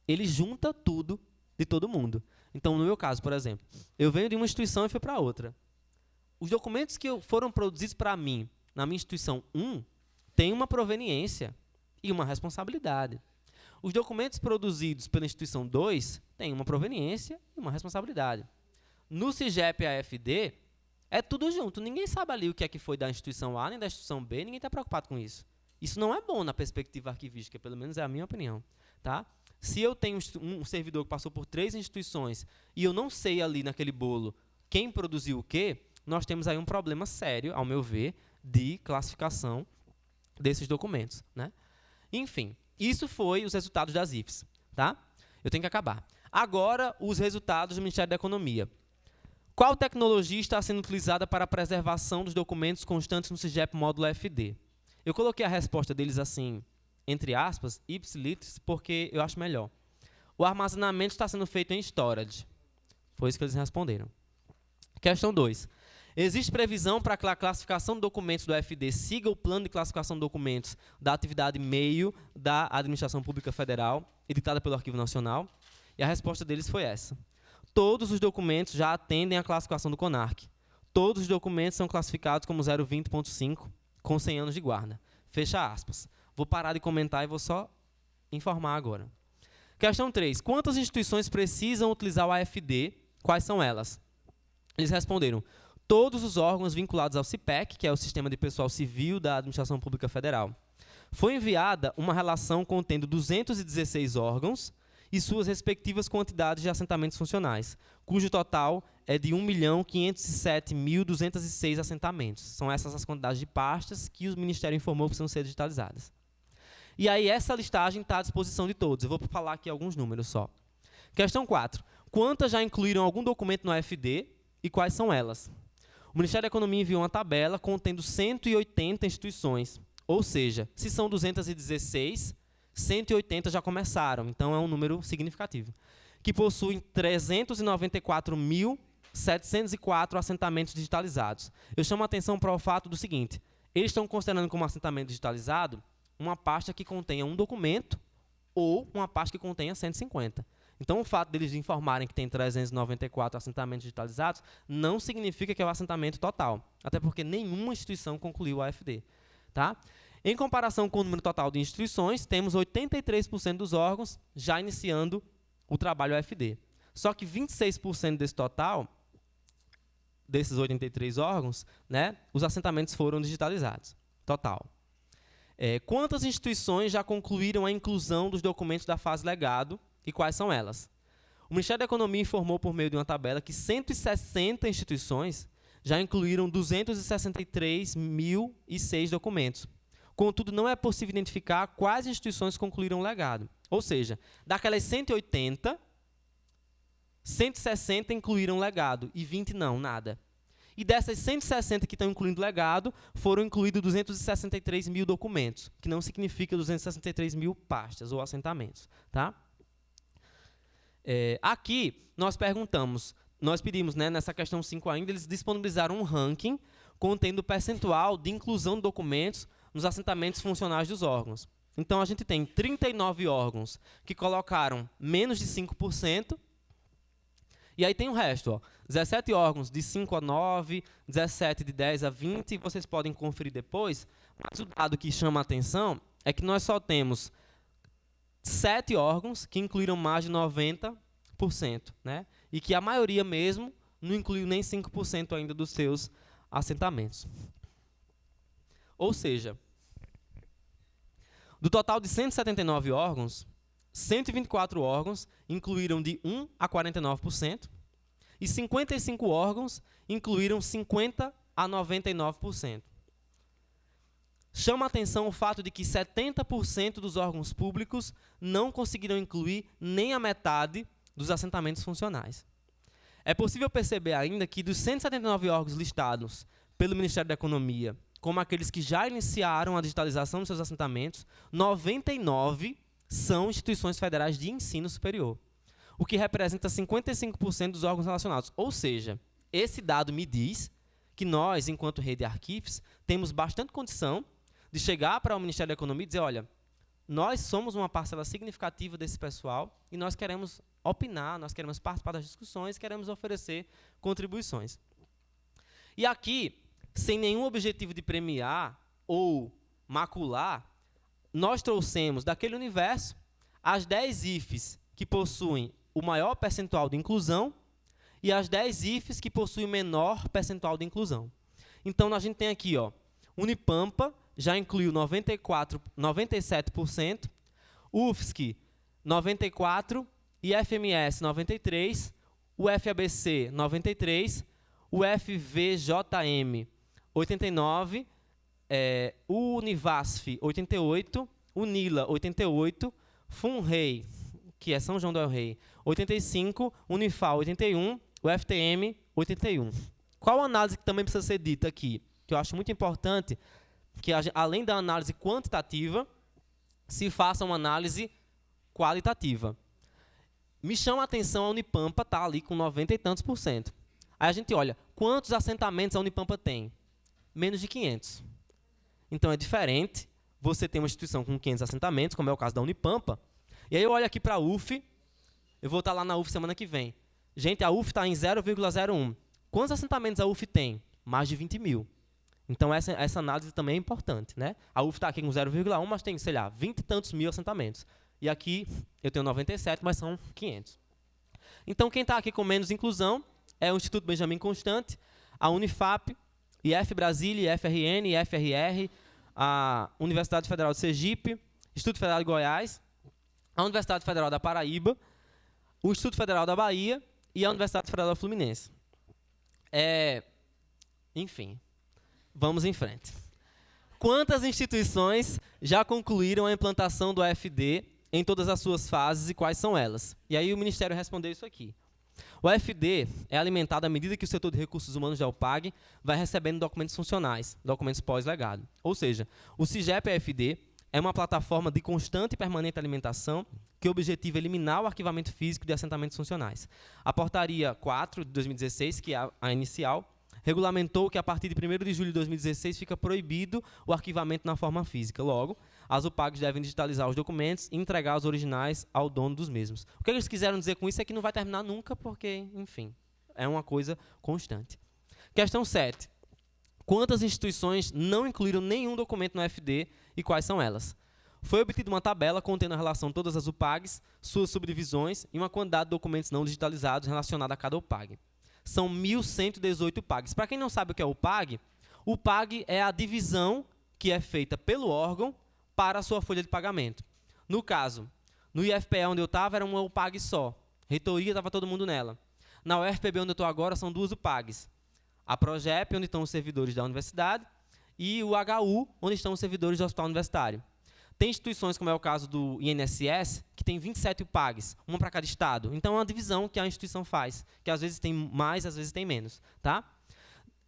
ele junta tudo de todo mundo. Então, no meu caso, por exemplo, eu venho de uma instituição e fui para outra. Os documentos que foram produzidos para mim, na minha instituição 1, têm uma proveniência e uma responsabilidade. Os documentos produzidos pela instituição 2 têm uma proveniência e uma responsabilidade. No CIGEP AFD, é tudo junto. Ninguém sabe ali o que é que foi da instituição A nem da instituição B, ninguém está preocupado com isso. Isso não é bom na perspectiva arquivística, pelo menos é a minha opinião. Tá? Se eu tenho um servidor que passou por 3 instituições e eu não sei ali naquele bolo quem produziu o quê, nós temos aí um problema sério, ao meu ver, de classificação desses documentos. Né? Enfim, isso foi os resultados das IFs. Tá? Eu tenho que acabar. Agora, os resultados do Ministério da Economia. Qual tecnologia está sendo utilizada para a preservação dos documentos constantes no CIGEP módulo AFD? Eu coloquei a resposta deles assim, entre aspas, ipsilitris, porque eu acho melhor. O armazenamento está sendo feito em storage. Foi isso que eles responderam. Questão 2. Existe previsão para que a classificação de documentos do AFD siga o plano de classificação de documentos da atividade meio da Administração Pública Federal, editada pelo Arquivo Nacional? E a resposta deles foi essa. Todos os documentos já atendem à classificação do CONARC. Todos os documentos são classificados como 020.5, com 100 anos de guarda. Fecha aspas. Vou parar de comentar e vou só informar agora. Questão 3. Quantas instituições precisam utilizar o AFD? Quais são elas? Eles responderam: todos os órgãos vinculados ao CIPEC, que é o Sistema de Pessoal Civil da Administração Pública Federal. Foi enviada uma relação contendo 216 órgãos e suas respectivas quantidades de assentamentos funcionais, cujo total é de 1.507.206 assentamentos. São essas as quantidades de pastas que o Ministério informou que precisam ser digitalizadas. E aí essa listagem está à disposição de todos. Eu vou falar aqui alguns números só. Questão 4. Quantas já incluíram algum documento no AFD e quais são elas? O Ministério da Economia enviou uma tabela contendo 180 instituições. Ou seja, se são 216, 180 já começaram. Então, é um número significativo. Que possuem 394.704 assentamentos digitalizados. Eu chamo a atenção para o fato do seguinte: eles estão considerando como assentamento digitalizado uma pasta que contenha um documento ou uma pasta que contenha 150. Então, o fato deles informarem que tem 394 assentamentos digitalizados não significa que é o assentamento total, até porque nenhuma instituição concluiu o AFD. Tá? Em comparação com o número total de instituições, temos 83% dos órgãos já iniciando o trabalho AFD. Só que 26% desse total, desses 83 órgãos, né, os assentamentos foram digitalizados. Total. Quantas instituições já concluíram a inclusão dos documentos da fase legado e quais são elas? O Ministério da Economia informou por meio de uma tabela que 160 instituições já incluíram 263.006 documentos. Contudo, não é possível identificar quais instituições concluíram o legado. Ou seja, daquelas 180, 160 incluíram legado e 20 não, nada. E dessas 160 que estão incluindo legado, foram incluídos 263 mil documentos, que não significa 263 mil pastas ou assentamentos. Tá? Aqui, nós pedimos, né, nessa questão 5 ainda, eles disponibilizaram um ranking contendo o percentual de inclusão de documentos nos assentamentos funcionais dos órgãos. Então, a gente tem 39 órgãos que colocaram menos de 5%, e aí tem o resto, ó, 17 órgãos de 5 a 9, 17 de 10 a 20, e vocês podem conferir depois, mas o dado que chama a atenção é que nós só temos 7 órgãos que incluíram mais de 90%, né? E que a maioria mesmo não incluiu nem 5% ainda dos seus assentamentos. Ou seja, do total de 179 órgãos, 124 órgãos incluíram de 1 a 49% e 55 órgãos incluíram 50 a 99%. chama a atenção o fato de que 70% dos órgãos públicos não conseguiram incluir nem a metade dos assentamentos funcionais. É possível perceber ainda que dos 179 órgãos listados pelo Ministério da Economia, como aqueles que já iniciaram a digitalização dos seus assentamentos, 99 são instituições federais de ensino superior, o que representa 55% dos órgãos relacionados. Ou seja, esse dado me diz que nós, enquanto rede Arquifes, temos bastante condição de chegar para o Ministério da Economia e dizer, olha, nós somos uma parcela significativa desse pessoal e nós queremos opinar, nós queremos participar das discussões, queremos oferecer contribuições. E aqui, sem nenhum objetivo de premiar ou macular, nós trouxemos daquele universo as 10 IFES que possuem o maior percentual de inclusão e as 10 IFES que possuem o menor percentual de inclusão. Então, a gente tem aqui, ó, Unipampa já incluiu 97%, UFSC 94%, IFMS 93%, UFABC 93%, UFVJM 89%, Univasf 88%, Unila 88%, FUNREI, que é São João del Rei, 85%, Unifal 81%, UFTM 81%. Qual análise que também precisa ser dita aqui? Que eu acho muito importante que, além da análise quantitativa, se faça uma análise qualitativa. Me chama a atenção a Unipampa está ali com 90 e tantos %. Aí a gente olha, quantos assentamentos a Unipampa tem? Menos de 500. Então é diferente você ter uma instituição com 500 assentamentos, como é o caso da Unipampa, e aí eu olho aqui para a UF, eu vou estar lá na UF semana que vem. Gente, a UF está em 0,01. Quantos assentamentos a UF tem? Mais de 20 mil. Então, essa análise também é importante, né? A UF está aqui com 0,1, mas tem, sei lá, 20 e tantos mil assentamentos. E aqui eu tenho 97, mas são 500. Então, quem está aqui com menos inclusão é o Instituto Benjamin Constant, a Unifap, IF Brasília, IFRN, IFRR, a Universidade Federal de Sergipe, Instituto Federal de Goiás, a Universidade Federal da Paraíba, o Instituto Federal da Bahia e a Universidade Federal da Fluminense. Enfim, vamos em frente. Quantas instituições já concluíram a implantação do AFD em todas as suas fases e quais são elas? E aí o Ministério respondeu isso aqui. O AFD é alimentado à medida que o setor de recursos humanos da UPAG vai recebendo documentos funcionais, documentos pós-legado. Ou seja, o CIGEP-AFD é uma plataforma de constante e permanente alimentação que objetiva eliminar o arquivamento físico de assentamentos funcionais. A Portaria 4 de 2016, que é a inicial, regulamentou que a partir de 1º de julho de 2016 fica proibido o arquivamento na forma física. Logo, as UPAGs devem digitalizar os documentos e entregar os originais ao dono dos mesmos. O que eles quiseram dizer com isso é que não vai terminar nunca, porque, enfim, é uma coisa constante. Questão 7. Quantas instituições não incluíram nenhum documento no AFD e quais são elas? Foi obtida uma tabela contendo a relação de todas as UPAGs, suas subdivisões e uma quantidade de documentos não digitalizados relacionada a cada UPAG. São 1.118 UPAGs. Para quem não sabe o que é UPAG, UPAG é a divisão que é feita pelo órgão para a sua folha de pagamento. No caso, no IFPE onde eu estava, era uma UPAG só. Reitoria, estava todo mundo nela. Na UFPB, onde eu estou agora, são 2 UPAGs. A PROGEP, onde estão os servidores da universidade, e o HU, onde estão os servidores do hospital universitário. Tem instituições, como é o caso do INSS, que tem 27 UPAGs, uma para cada estado. Então, é uma divisão que a instituição faz, que às vezes tem mais, às vezes tem menos. Tá?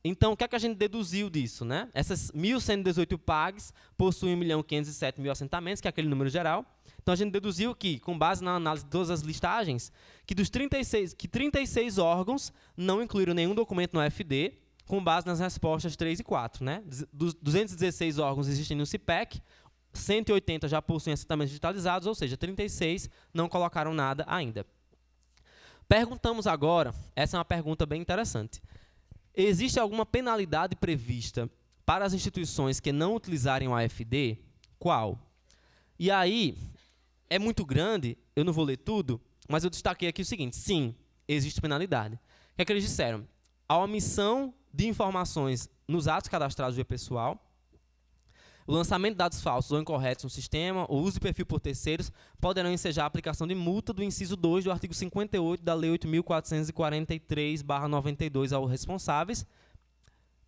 Então, o que é que a gente deduziu disso? Né? Essas 1.118 UPAGs possuem 1.507.000 assentamentos, que é aquele número geral. Então, a gente deduziu que, com base na análise de todas as listagens, que 36 órgãos não incluíram nenhum documento no AFD, com base nas respostas 3 e 4. Né? Dos 216 órgãos existem no CIPEC, 180 já possuem assentamentos digitalizados, ou seja, 36 não colocaram nada ainda. Perguntamos agora, essa é uma pergunta bem interessante. Existe alguma penalidade prevista para as instituições que não utilizarem o AFD? Qual? E aí, é muito grande, eu não vou ler tudo, mas eu destaquei aqui o seguinte: sim, existe penalidade. O que é que eles disseram? A omissão de informações nos atos cadastrados do e-pessoal, o lançamento de dados falsos ou incorretos no sistema, o uso de perfil por terceiros, poderão ensejar a aplicação de multa do inciso 2 do artigo 58 da Lei 8.443/92 aos responsáveis.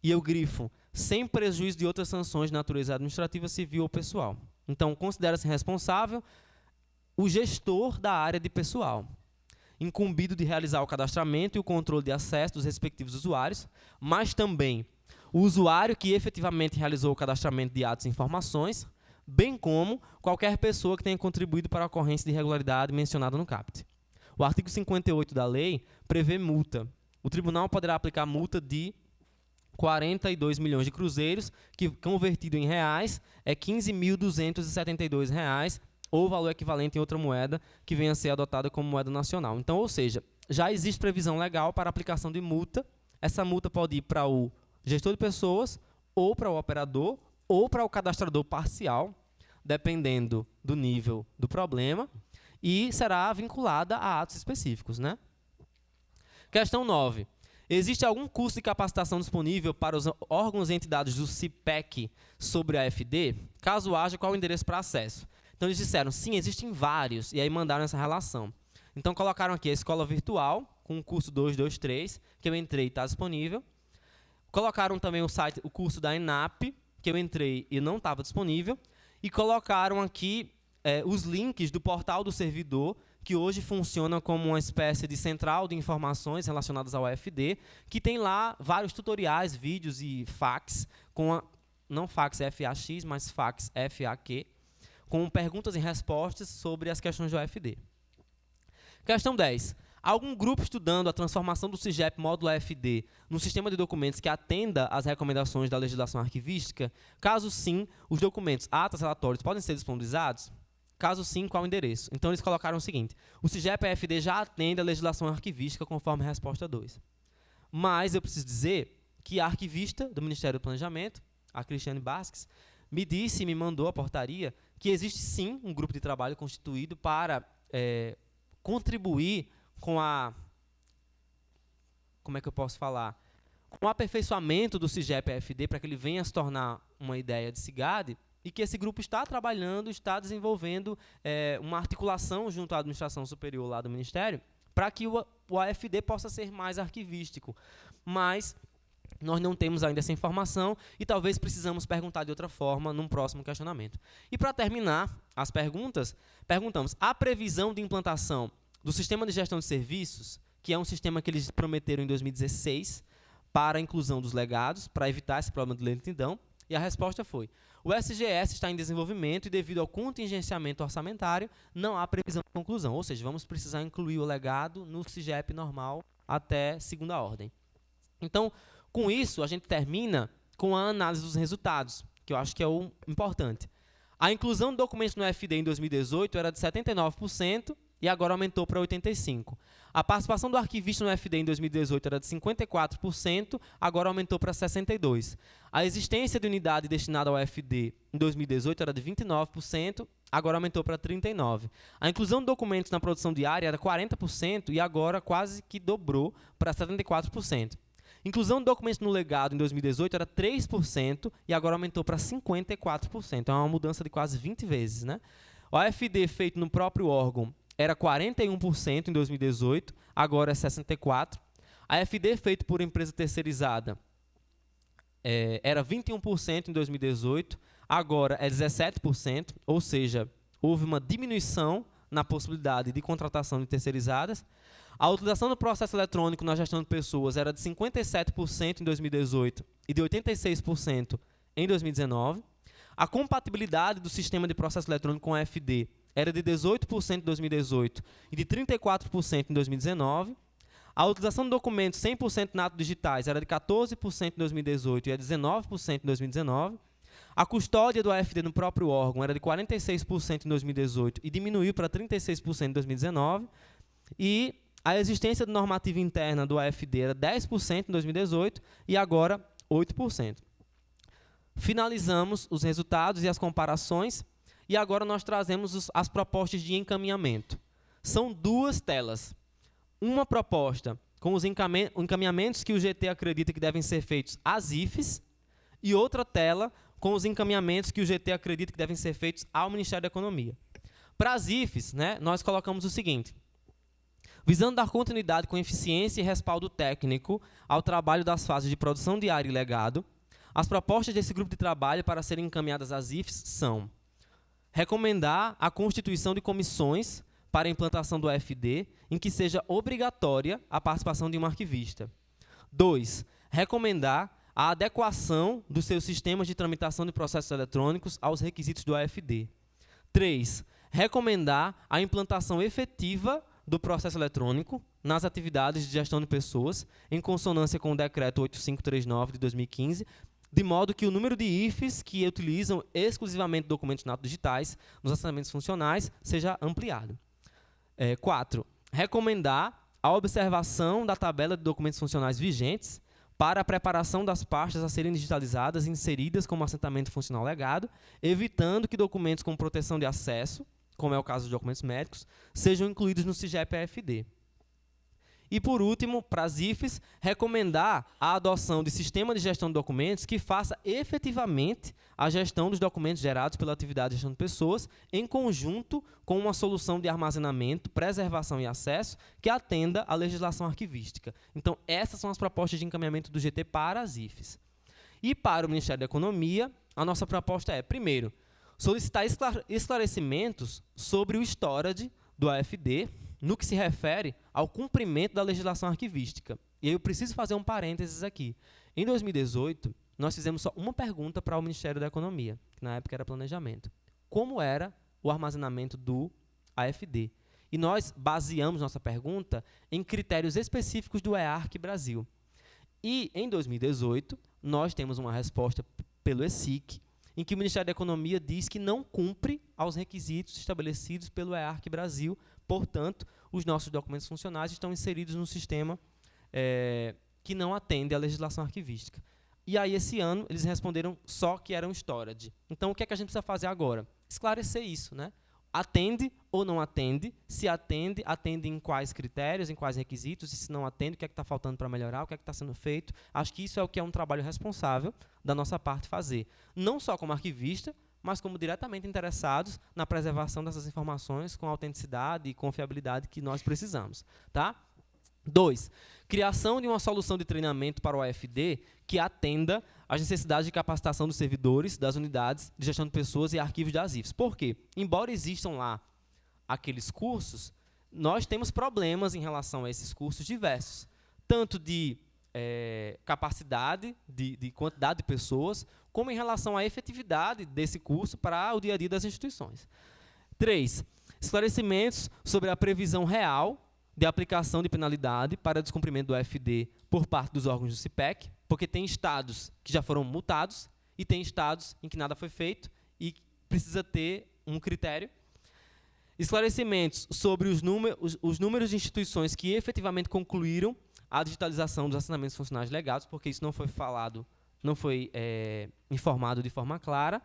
e eu grifo sem prejuízo de outras sanções de natureza administrativa, civil ou pessoal. Então, considera-se responsável o gestor da área de pessoal, incumbido de realizar o cadastramento e o controle de acesso dos respectivos usuários, mas também o usuário que efetivamente realizou o cadastramento de atos e informações, bem como qualquer pessoa que tenha contribuído para a ocorrência de irregularidade mencionada no caput. O artigo 58 da lei prevê multa. O tribunal poderá aplicar multa de 42 milhões de cruzeiros, que convertido em reais é 15.272 reais, ou valor equivalente em outra moeda que venha a ser adotada como moeda nacional. Então, ou seja, já existe previsão legal para a aplicação de multa. Essa multa pode ir para o gestor de pessoas, ou para o operador, ou para o cadastrador parcial, dependendo do nível do problema, e será vinculada a atos específicos, né? Questão 9. Existe algum curso de capacitação disponível para os órgãos e entidades do CIPEC sobre a AFD? Caso haja, qual o endereço para acesso? Então, eles disseram, sim, existem vários, e aí mandaram essa relação. Então, colocaram aqui a escola virtual, com o curso 223, que eu entrei e está disponível. Colocaram também o curso da ENAP, que eu entrei e não estava disponível. E colocaram aqui os links do portal do servidor, que hoje funciona como uma espécie de central de informações relacionadas ao AFD, que tem lá vários tutoriais, vídeos e fax, não fax FAX, mas fax FAQ, com perguntas e respostas sobre as questões do AFD. Questão 10. Algum grupo estudando a transformação do CIGEP módulo AFD no sistema de documentos que atenda às recomendações da legislação arquivística? Caso sim, os documentos, atas, relatórios podem ser disponibilizados? Caso sim, qual o endereço? Então, eles colocaram o seguinte: o CIGEP AFD já atende a legislação arquivística conforme a resposta 2. Mas eu preciso dizer que a arquivista do Ministério do Planejamento, a Cristiane Basques, me disse e me mandou a portaria que existe sim um grupo de trabalho constituído para contribuir com como é que eu posso falar? Com o aperfeiçoamento do CIGEP-AFD para que ele venha a se tornar uma ideia de CIGAD, e que esse grupo está trabalhando, está desenvolvendo uma articulação junto à administração superior lá do Ministério para que o AFD possa ser mais arquivístico. Mas nós não temos ainda essa informação e talvez precisamos perguntar de outra forma num próximo questionamento. E para terminar as perguntas, perguntamos: a previsão de implantação do sistema de gestão de serviços, que é um sistema que eles prometeram em 2016 para a inclusão dos legados, para evitar esse problema de lentidão, e a resposta foi: o SGS está em desenvolvimento e, devido ao contingenciamento orçamentário, não há previsão de conclusão. Ou seja, vamos precisar incluir o legado no CIGEP normal até segunda ordem. Então, com isso, a gente termina com a análise dos resultados, que eu acho que é o importante. A inclusão de documentos no AFD em 2018 era de 79% e agora aumentou para 85%. A participação do arquivista no AFD em 2018 era de 54%, agora aumentou para 62%. A existência de unidade destinada ao AFD em 2018 era de 29%, agora aumentou para 39%. A inclusão de documentos na produção diária era 40% e agora quase que dobrou para 74%. Inclusão de documentos no legado em 2018 era 3% e agora aumentou para 54%. É uma mudança de quase 20 vezes, né? O AFD feito no próprio órgão era 41% em 2018, agora é 64%. A AFD feito por empresa terceirizada era 21% em 2018, agora é 17%, ou seja, houve uma diminuição na possibilidade de contratação de terceirizadas. A utilização do processo eletrônico na gestão de pessoas era de 57% em 2018 e de 86% em 2019. A compatibilidade do sistema de processo eletrônico com a AFD era de 18% em 2018 e de 34% em 2019. A utilização de documentos 100% nato digitais era de 14% em 2018 e é 19% em 2019. A custódia do AFD no próprio órgão era de 46% em 2018 e diminuiu para 36% em 2019. E a existência de normativa interna do AFD era 10% em 2018 e agora 8%. Finalizamos os resultados e as comparações e agora nós trazemos as propostas de encaminhamento. São duas telas. Uma proposta com os encaminhamentos que o GT acredita que devem ser feitos às IFES e outra tela com os encaminhamentos que o GT acredita que devem ser feitos ao Ministério da Economia. Para as IFES, né, nós colocamos o seguinte: Visando dar continuidade com eficiência e respaldo técnico ao trabalho das fases de produção diária e legado, as propostas desse grupo de trabalho para serem encaminhadas às IFES são: recomendar a constituição de comissões para a implantação do AFD, em que seja obrigatória a participação de um arquivista. 2. Recomendar a adequação dos seus sistemas de tramitação de processos eletrônicos aos requisitos do AFD. 3. Recomendar a implantação efetiva do processo eletrônico nas atividades de gestão de pessoas, em consonância com o Decreto 8539 de 2015, de modo que o número de IFES que utilizam exclusivamente documentos natos digitais nos assentamentos funcionais seja ampliado. 4. Recomendar a observação da tabela de documentos funcionais vigentes para a preparação das pastas a serem digitalizadas e inseridas como assentamento funcional legado, evitando que documentos com proteção de acesso, como é o caso de documentos médicos, sejam incluídos no SIGEP-AFD. E, por último, para as IFES, recomendar a adoção de sistema de gestão de documentos que faça efetivamente a gestão dos documentos gerados pela atividade de gestão de pessoas, em conjunto com uma solução de armazenamento, preservação e acesso que atenda à legislação arquivística. Então, essas são as propostas de encaminhamento do GT para as IFES. E para o Ministério da Economia, a nossa proposta é, primeiro, solicitar esclarecimentos sobre o storage do AFD, no que se refere ao cumprimento da legislação arquivística. E aí eu preciso fazer um parênteses aqui. Em 2018, nós fizemos só uma pergunta para o Ministério da Economia, que na época era planejamento. Como era o armazenamento do AFD? E nós baseamos nossa pergunta em critérios específicos do EARC Brasil. E, em 2018, nós temos uma resposta pelo ESIC, em que o Ministério da Economia diz que não cumpre aos requisitos estabelecidos pelo EARC Brasil. Portanto, os nossos documentos funcionais estão inseridos no sistema que não atende à legislação arquivística. E aí, esse ano, eles responderam só que eram storage. Então, o que é que a gente precisa fazer agora? Esclarecer isso, né? Atende ou não atende? Se atende, atende em quais critérios, em quais requisitos? E se não atende, o que é que está faltando para melhorar? O que é que está sendo feito? Acho que isso é o que é um trabalho responsável da nossa parte fazer. Não só como arquivista, mas como diretamente interessados na preservação dessas informações com a autenticidade e confiabilidade que nós precisamos. Tá? 2. Criação de uma solução de treinamento para o AFD que atenda às necessidades de capacitação dos servidores, das unidades de gestão de pessoas e arquivos das IFES. Por quê? Embora existam lá aqueles cursos, nós temos problemas em relação a esses cursos diversos, tanto de capacidade, de quantidade de pessoas, como em relação à efetividade desse curso para o dia a dia das instituições. 3. Esclarecimentos sobre a previsão real de aplicação de penalidade para descumprimento do AFD por parte dos órgãos do CIPEC, porque tem estados que já foram multados e tem estados em que nada foi feito e precisa ter um critério. Esclarecimentos sobre os números de instituições que efetivamente concluíram a digitalização dos assinamentos funcionais legados, porque isso não foi falado, não foi informado de forma clara.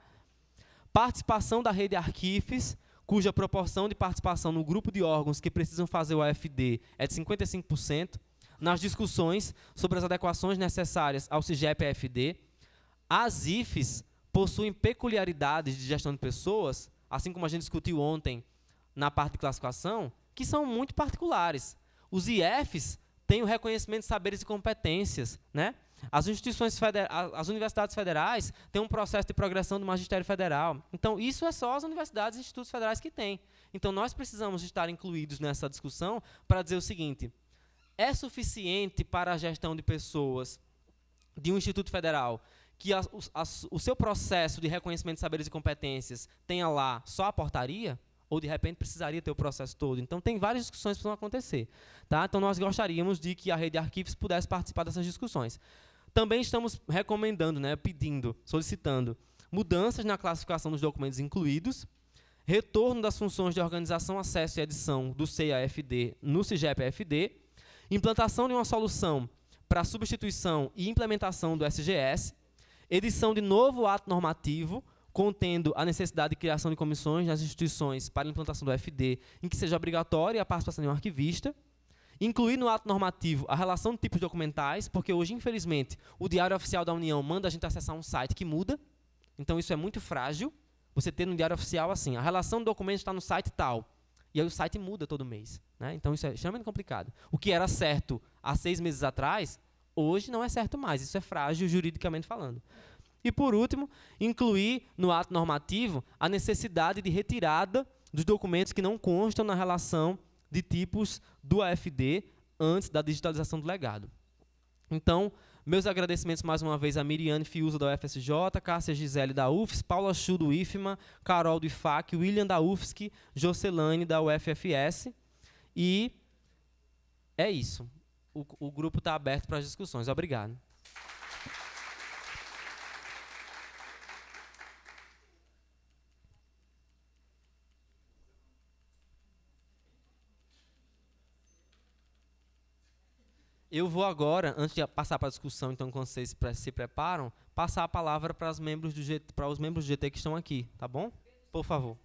Participação da rede Arquifes, cuja proporção de participação no grupo de órgãos que precisam fazer o AFD é de 55%, nas discussões sobre as adequações necessárias ao SIGEP-AFD. As IFES possuem peculiaridades de gestão de pessoas, assim como a gente discutiu ontem na parte de classificação, que são muito particulares. Os IFs têm o reconhecimento de saberes e competências, né? As universidades federais têm um processo de progressão do magistério federal. Então, isso é só as universidades e institutos federais que têm. Então, nós precisamos estar incluídos nessa discussão para dizer o seguinte: é suficiente para a gestão de pessoas de um instituto federal que o seu processo de reconhecimento de saberes e competências tenha lá só a portaria? Ou, de repente, precisaria ter o processo todo? Então, tem várias discussões que precisam acontecer. Tá? Então, nós gostaríamos de que a rede Arquivos pudesse participar dessas discussões. Também estamos recomendando, né, pedindo, solicitando mudanças na classificação dos documentos incluídos, retorno das funções de organização, acesso e edição do CEA-FD no SIGEP-AFD, implantação de uma solução para substituição e implementação do SGS, edição de novo ato normativo, contendo a necessidade de criação de comissões nas instituições para a implantação do FD, em que seja obrigatória a participação de um arquivista, incluir no ato normativo a relação de tipos documentais, porque hoje, infelizmente, o Diário Oficial da União manda a gente acessar um site que muda, então isso é muito frágil, você ter no Diário Oficial assim, a relação de documentos está no site tal, E aí o site muda todo mês, né? Então isso é extremamente complicado. O que era certo há 6 meses atrás, hoje não é certo mais. Isso é frágil juridicamente falando. E, por último, incluir no ato normativo a necessidade de retirada dos documentos que não constam na relação de tipos do AFD antes da digitalização do legado. Então, meus agradecimentos mais uma vez a Miriane Fiuza, da UFSJ, Cássia Gisele, da UFS, Paula Chu, do IFMA, Carol, do IFAC, William, da UFSC, Jocelane, da UFFS. E é isso. O grupo está aberto para as discussões. Obrigado. Eu vou agora, antes de passar para a discussão, então, quando vocês se preparam, passar a palavra para os membros do GT que estão aqui, tá bom? Por favor.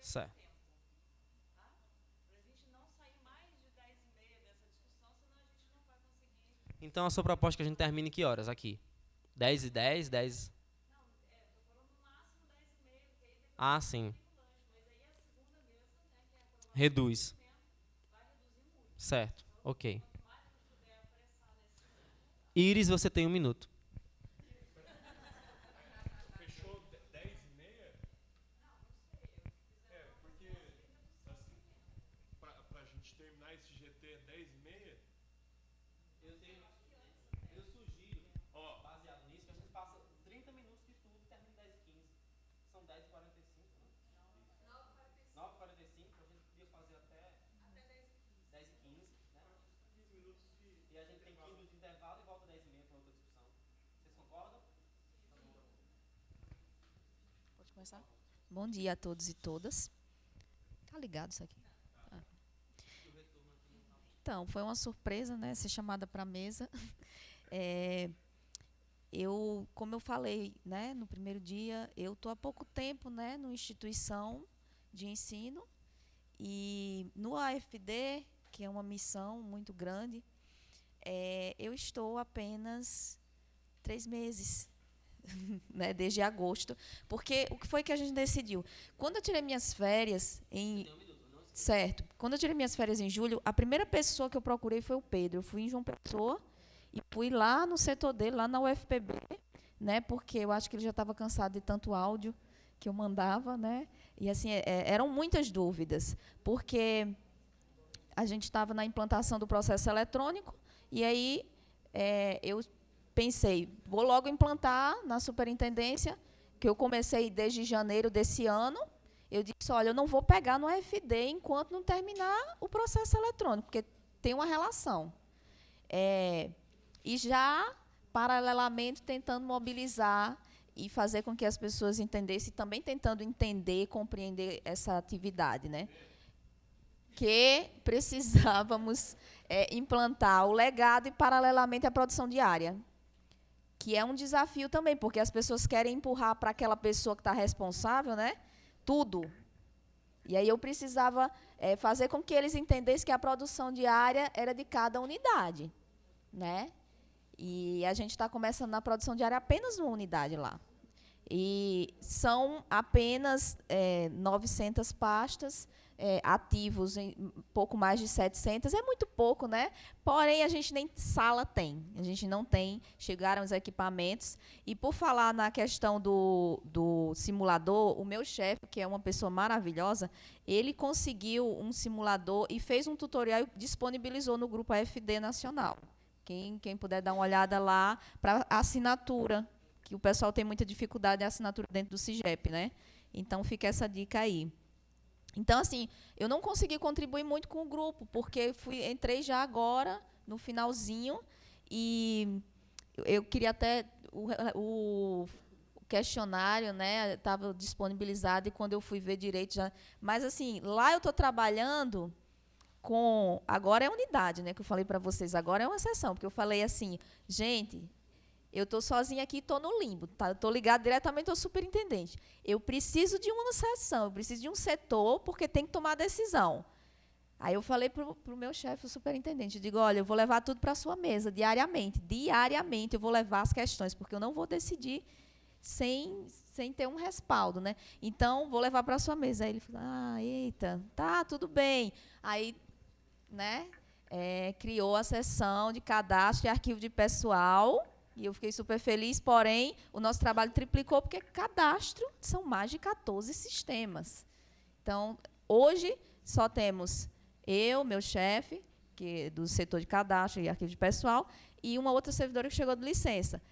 Certo. Então, a sua proposta é que a gente termine que horas aqui? 10h10, 10... Ah, sim. Reduz. Certo, ok. Iris, você tem 1 minuto. Fechou 10h30? Porque, assim, pra gente terminar esse GT 10h30... Eu sugiro, baseado nisso, que a gente passa 30 minutos de tudo e termina 10h15. São 10h45, né? 9h45, a gente podia fazer até 10h15, né? 15 minutos E a gente tem 15 minutos de intervalo e volta 10h30 para outra discussão. Vocês concordam? Pode começar? Bom dia a todos e todas. Tá ligado isso aqui? Ah. Então, foi uma surpresa, né, ser chamada para a mesa. Como eu falei, né, no primeiro dia, eu estou há pouco tempo, né, numa instituição de ensino e no AFD, que é uma missão muito grande, eu estou apenas 3 meses, né, desde agosto, porque o que foi que a gente decidiu? Quando eu tirei minhas férias Certo. Quando eu tirei minhas férias em julho, a primeira pessoa que eu procurei foi o Pedro. Eu fui em João Pessoa e fui lá no setor dele, lá na UFPB, né, porque eu acho que ele já estava cansado de tanto áudio que eu mandava, né? E assim, eram muitas dúvidas, porque a gente estava na implantação do processo eletrônico e aí eu pensei, vou logo implantar na superintendência, que eu comecei desde janeiro desse ano. Eu disse, olha, eu não vou pegar no AFD enquanto não terminar o processo eletrônico, porque tem uma relação. E já, paralelamente, tentando mobilizar e fazer com que as pessoas entendessem, também tentando entender, compreender essa atividade, né? Que precisávamos implantar o legado e, paralelamente, a produção diária, que é um desafio também, porque as pessoas querem empurrar para aquela pessoa que está responsável, né, tudo. E aí eu precisava fazer com que eles entendessem que a produção diária era de cada unidade, né? E a gente está começando na produção diária apenas numa unidade lá. E são apenas 900 pastas, ativos em pouco mais de 700, é muito pouco, né? Porém, a gente nem sala tem, a gente não tem, chegaram os equipamentos. E por falar na questão do simulador, o meu chefe, que é uma pessoa maravilhosa, ele conseguiu um simulador e fez um tutorial e disponibilizou no grupo AFD Nacional. Quem puder dar uma olhada lá para assinatura, que o pessoal tem muita dificuldade de assinatura dentro do CIGEP, né? Então, fica essa dica aí. Então, assim, eu não consegui contribuir muito com o grupo, porque entrei já agora, no finalzinho, e eu queria até o questionário, né, estava disponibilizado, e quando eu fui ver direito já... Mas, assim, lá eu estou trabalhando com... Agora é unidade, né, que eu falei para vocês, agora é uma exceção, porque eu falei assim, gente... Eu estou sozinha aqui e estou no limbo. Tá? Estou ligada diretamente ao superintendente. Eu preciso de uma seção, eu preciso de um setor, porque tem que tomar decisão. Aí eu falei para o meu chefe, o superintendente, eu digo, olha, eu vou levar tudo para a sua mesa, diariamente eu vou levar as questões, porque eu não vou decidir sem ter um respaldo, né? Então, vou levar para a sua mesa. Aí ele falou, eita, tá, tudo bem. Aí, né, criou a seção de cadastro e arquivo de pessoal, e eu fiquei super feliz, porém, o nosso trabalho triplicou, porque cadastro são mais de 14 sistemas. Então, hoje, só temos eu, meu chefe, que é do setor de cadastro e arquivo de pessoal, e uma outra servidora que chegou de licença.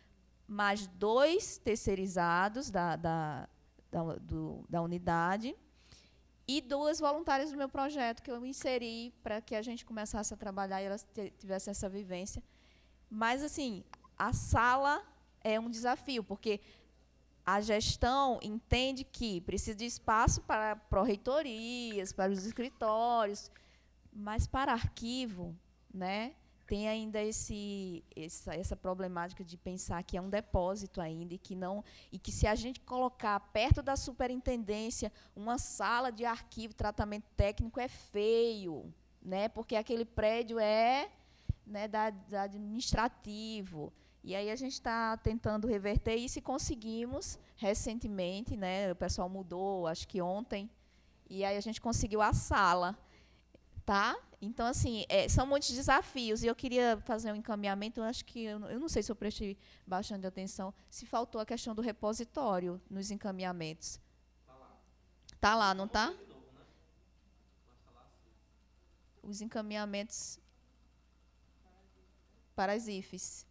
Mais 2 terceirizados da unidade e 2 voluntárias do meu projeto, que eu inseri para que a gente começasse a trabalhar e elas tivessem essa vivência. Mas, assim, a sala é um desafio, porque a gestão entende que precisa de espaço para pró-reitorias, para os escritórios, mas para arquivo, né, tem ainda essa problemática de pensar que é um depósito ainda e que se a gente colocar perto da superintendência uma sala de arquivo, tratamento técnico, é feio, né, porque aquele prédio é, né, da administrativo. E aí a gente está tentando reverter isso e conseguimos recentemente, né, o pessoal mudou, acho que ontem, e aí a gente conseguiu a sala. Tá? Então, assim, são muitos desafios. E eu queria fazer um encaminhamento, acho que, eu não sei se eu prestei bastante atenção, se faltou a questão do repositório nos encaminhamentos. Está lá, não está? Os encaminhamentos para as IFES.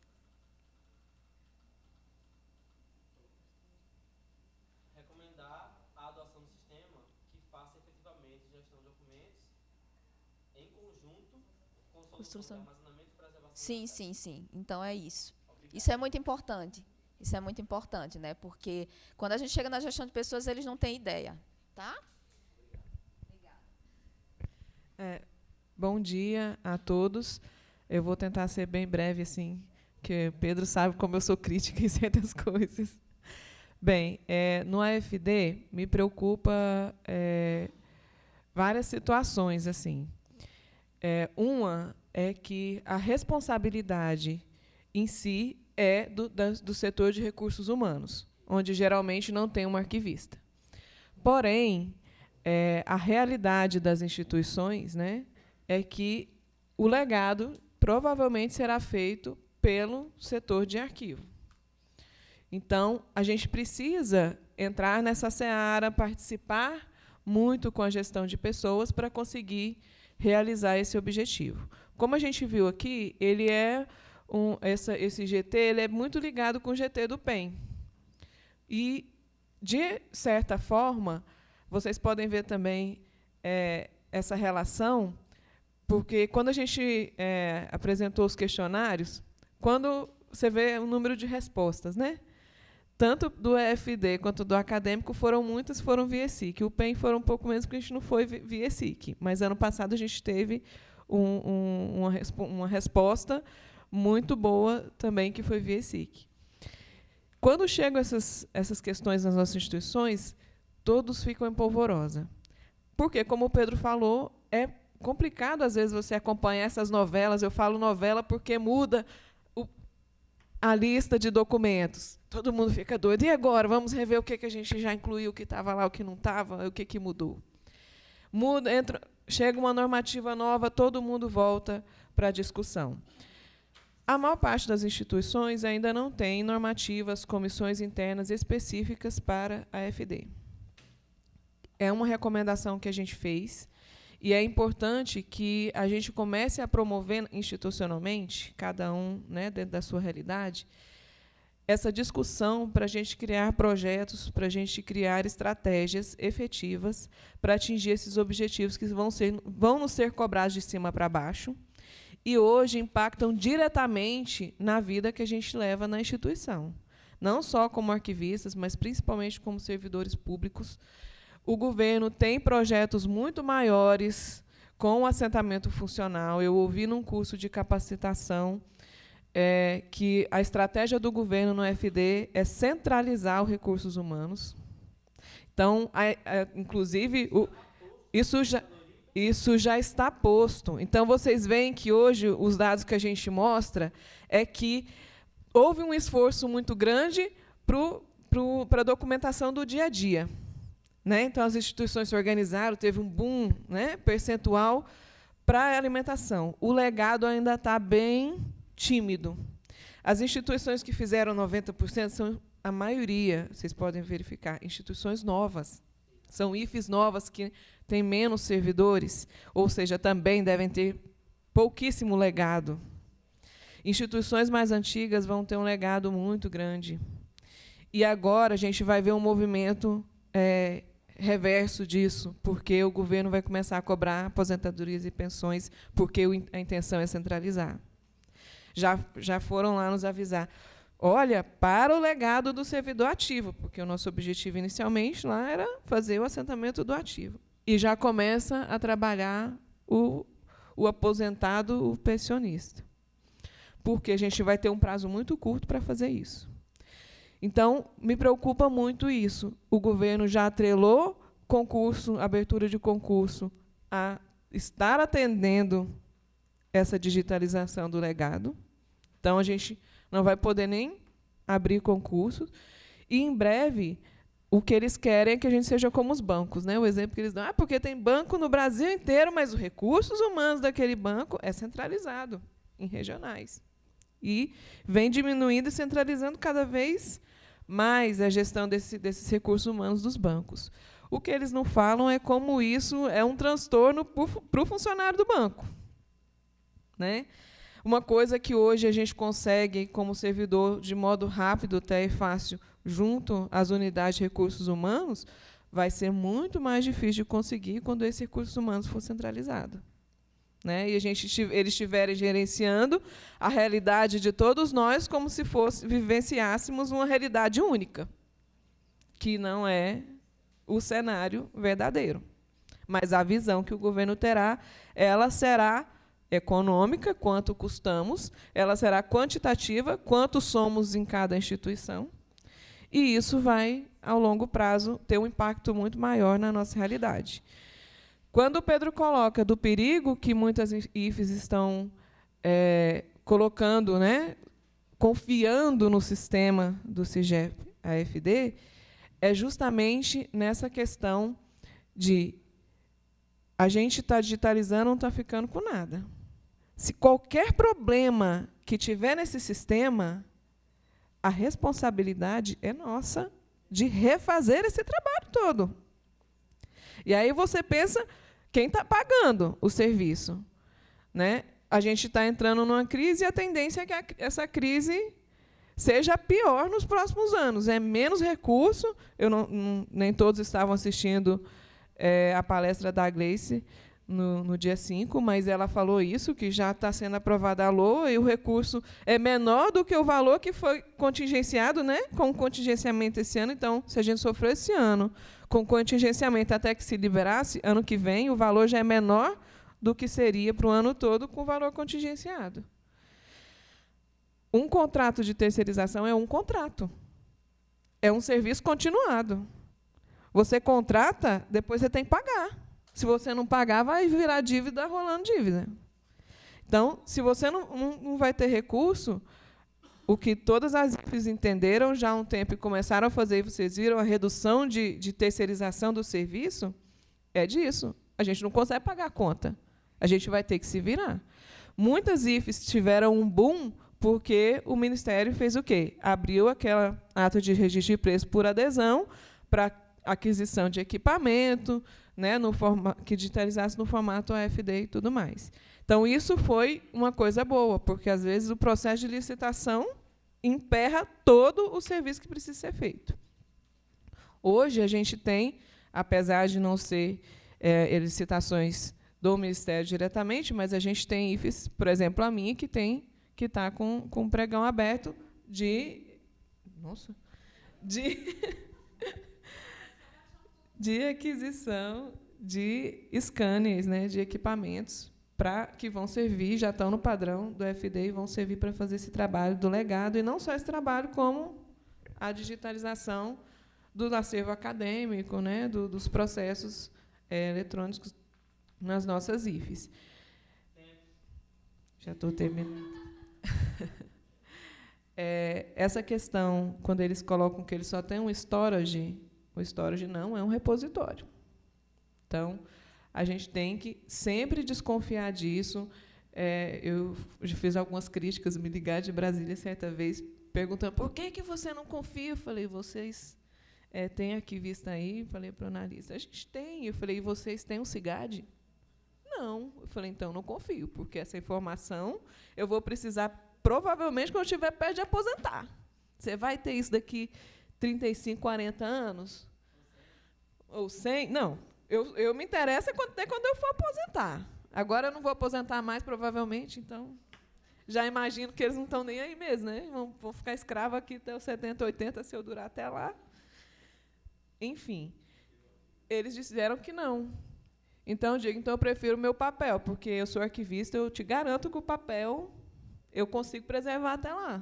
Recomendar a adoção do sistema que faça efetivamente gestão de documentos em conjunto com solução de armazenamento e preservação. Sim. Então, é isso. Obrigado. Isso é muito importante. Isso é muito importante, né? Porque quando a gente chega na gestão de pessoas, eles não têm ideia. Tá? Obrigada. Bom dia a todos. Eu vou tentar ser bem breve, assim, porque Pedro sabe como eu sou crítica em certas coisas. Bem, no AFD, me preocupa várias situações, assim. Uma é que a responsabilidade em si é do setor de recursos humanos, onde geralmente não tem um arquivista. Porém, a realidade das instituições, né, é que o legado provavelmente será feito pelo setor de arquivo. Então, a gente precisa entrar nessa seara, participar muito com a gestão de pessoas para conseguir realizar esse objetivo. Como a gente viu aqui, ele esse GT ele é muito ligado com o GT do PEN. E, de certa forma, vocês podem ver também essa relação, porque quando a gente apresentou os questionários, quando você vê o número de respostas, né? Tanto do EFD quanto do acadêmico, muitas foram via ESIC. O PEN foram um pouco menos, porque a gente não foi via ESIC. Mas, ano passado, a gente teve uma resposta muito boa também, que foi via ESIC. Quando chegam essas questões nas nossas instituições, todos ficam em polvorosa. Porque, como o Pedro falou, é complicado, às vezes, você acompanhar essas novelas. Eu falo novela porque muda a lista de documentos. Todo mundo fica doido. E agora? Vamos rever o que a gente já incluiu, o que estava lá, o que não estava, o que mudou. Chega uma normativa nova, todo mundo volta para a discussão. A maior parte das instituições ainda não tem normativas, comissões internas específicas para a AFD. É uma recomendação que a gente fez, e é importante que a gente comece a promover institucionalmente, cada um, né, dentro da sua realidade, essa discussão para a gente criar projetos, para a gente criar estratégias efetivas para atingir esses objetivos que vão nos ser cobrados de cima para baixo e hoje impactam diretamente na vida que a gente leva na instituição. Não só como arquivistas, mas principalmente como servidores públicos. O governo tem projetos muito maiores com o assentamento funcional. Eu ouvi num curso de capacitação que a estratégia do governo no FD é centralizar os recursos humanos. Então, inclusive, Isso já está posto. Então, vocês veem que hoje os dados que a gente mostra é que houve um esforço muito grande para a documentação do dia a dia. Né? Então, as instituições se organizaram, teve um boom, né, percentual para a alimentação. O legado ainda está bem tímido. As instituições que fizeram 90% são, a maioria, vocês podem verificar, instituições novas. São IFES novas que têm menos servidores, ou seja, também devem ter pouquíssimo legado. Instituições mais antigas vão ter um legado muito grande. E agora a gente vai ver um movimento reverso disso, porque o governo vai começar a cobrar aposentadorias e pensões, porque a intenção é centralizar. Já foram lá nos avisar. Olha, para o legado do servidor ativo, porque o nosso objetivo inicialmente lá era fazer o assentamento do ativo. E já começa a trabalhar o aposentado, o pensionista. Porque a gente vai ter um prazo muito curto para fazer isso. Então, me preocupa muito isso. O governo já atrelou concurso, abertura de concurso, a estar atendendo essa digitalização do legado. Então, a gente não vai poder nem abrir concursos. E, em breve, o que eles querem é que a gente seja como os bancos. Né? O exemplo que eles dão, porque tem banco no Brasil inteiro, mas os recursos humanos daquele banco é centralizado em regionais. E vem diminuindo e centralizando cada vez mais a gestão desses recursos humanos dos bancos. O que eles não falam é como isso é um transtorno para o funcionário do banco. Né? Uma coisa que hoje a gente consegue, como servidor, de modo rápido até e fácil, junto às unidades de recursos humanos, vai ser muito mais difícil de conseguir quando esse recursos humanos for centralizado. Né? E eles estiverem gerenciando a realidade de todos nós como se vivenciássemos uma realidade única, que não é o cenário verdadeiro. Mas a visão que o governo terá, ela será econômica, quanto custamos, ela será quantitativa, quanto somos em cada instituição, e isso vai, ao longo prazo, ter um impacto muito maior na nossa realidade. Quando o Pedro coloca do perigo que muitas IFES estão colocando, né, confiando no sistema do CIGEP-AFD, é justamente nessa questão de a gente está digitalizando, não está ficando com nada. Se qualquer problema que tiver nesse sistema, a responsabilidade é nossa de refazer esse trabalho todo. E aí você pensa, quem está pagando o serviço? Né? A gente está entrando numa crise e a tendência é que essa crise seja pior nos próximos anos. É menos recurso. Nem todos estavam assistindo a palestra da Gleice no dia 5, mas ela falou isso, que já está sendo aprovada a LOA e o recurso é menor do que o valor que foi contingenciado, né, com o contingenciamento esse ano. Então, se a gente sofreu esse ano com contingenciamento até que se liberasse, ano que vem o valor já é menor do que seria para o ano todo com o valor contingenciado. Um contrato de terceirização é um contrato. É um serviço continuado. Você contrata, depois você tem que pagar. Se você não pagar, vai virar dívida rolando dívida. Então, se você não vai ter recurso, o que todas as IFES entenderam já há um tempo e começaram a fazer, e vocês viram a redução de terceirização do serviço, é disso. A gente não consegue pagar a conta. A gente vai ter que se virar. Muitas IFES tiveram um boom porque o Ministério fez o quê? Abriu aquela ata de registro de preço por adesão para aquisição de equipamento, né, que digitalizasse no formato AFD e tudo mais. Então, isso foi uma coisa boa, porque, às vezes, o processo de licitação emperra todo o serviço que precisa ser feito. Hoje, a gente tem, apesar de não ser licitações do Ministério diretamente, mas a gente tem IFES, por exemplo, a minha, que está com um pregão aberto de aquisição de scanners, né, de equipamentos que vão servir, já estão no padrão do FD e vão servir para fazer esse trabalho do legado, e não só esse trabalho, como a digitalização do acervo acadêmico, né, dos processos eletrônicos nas nossas IFES. Já estou terminando. Essa questão, quando eles colocam que eles só têm um storage, o storage não é um repositório. Então, a gente tem que sempre desconfiar disso. Eu já fiz algumas críticas, me ligaram de Brasília certa vez, perguntando por que você não confia. Eu falei, vocês têm arquivista aí? Falei para o analista, a gente tem. Eu falei, e vocês têm um CIGAD? Não. Eu falei, então, não confio, porque essa informação eu vou precisar, provavelmente, quando eu estiver perto de aposentar. Você vai ter isso daqui 35, 40 anos? Ou 100? Não. Eu me interessa até quando eu for aposentar. Agora eu não vou aposentar mais, provavelmente, então já imagino que eles não estão nem aí mesmo, né? Vão ficar escravos aqui até os 70, 80, se eu durar até lá. Enfim, eles disseram que não. Então, eu digo, então eu prefiro o meu papel, porque eu sou arquivista, eu te garanto que o papel eu consigo preservar até lá.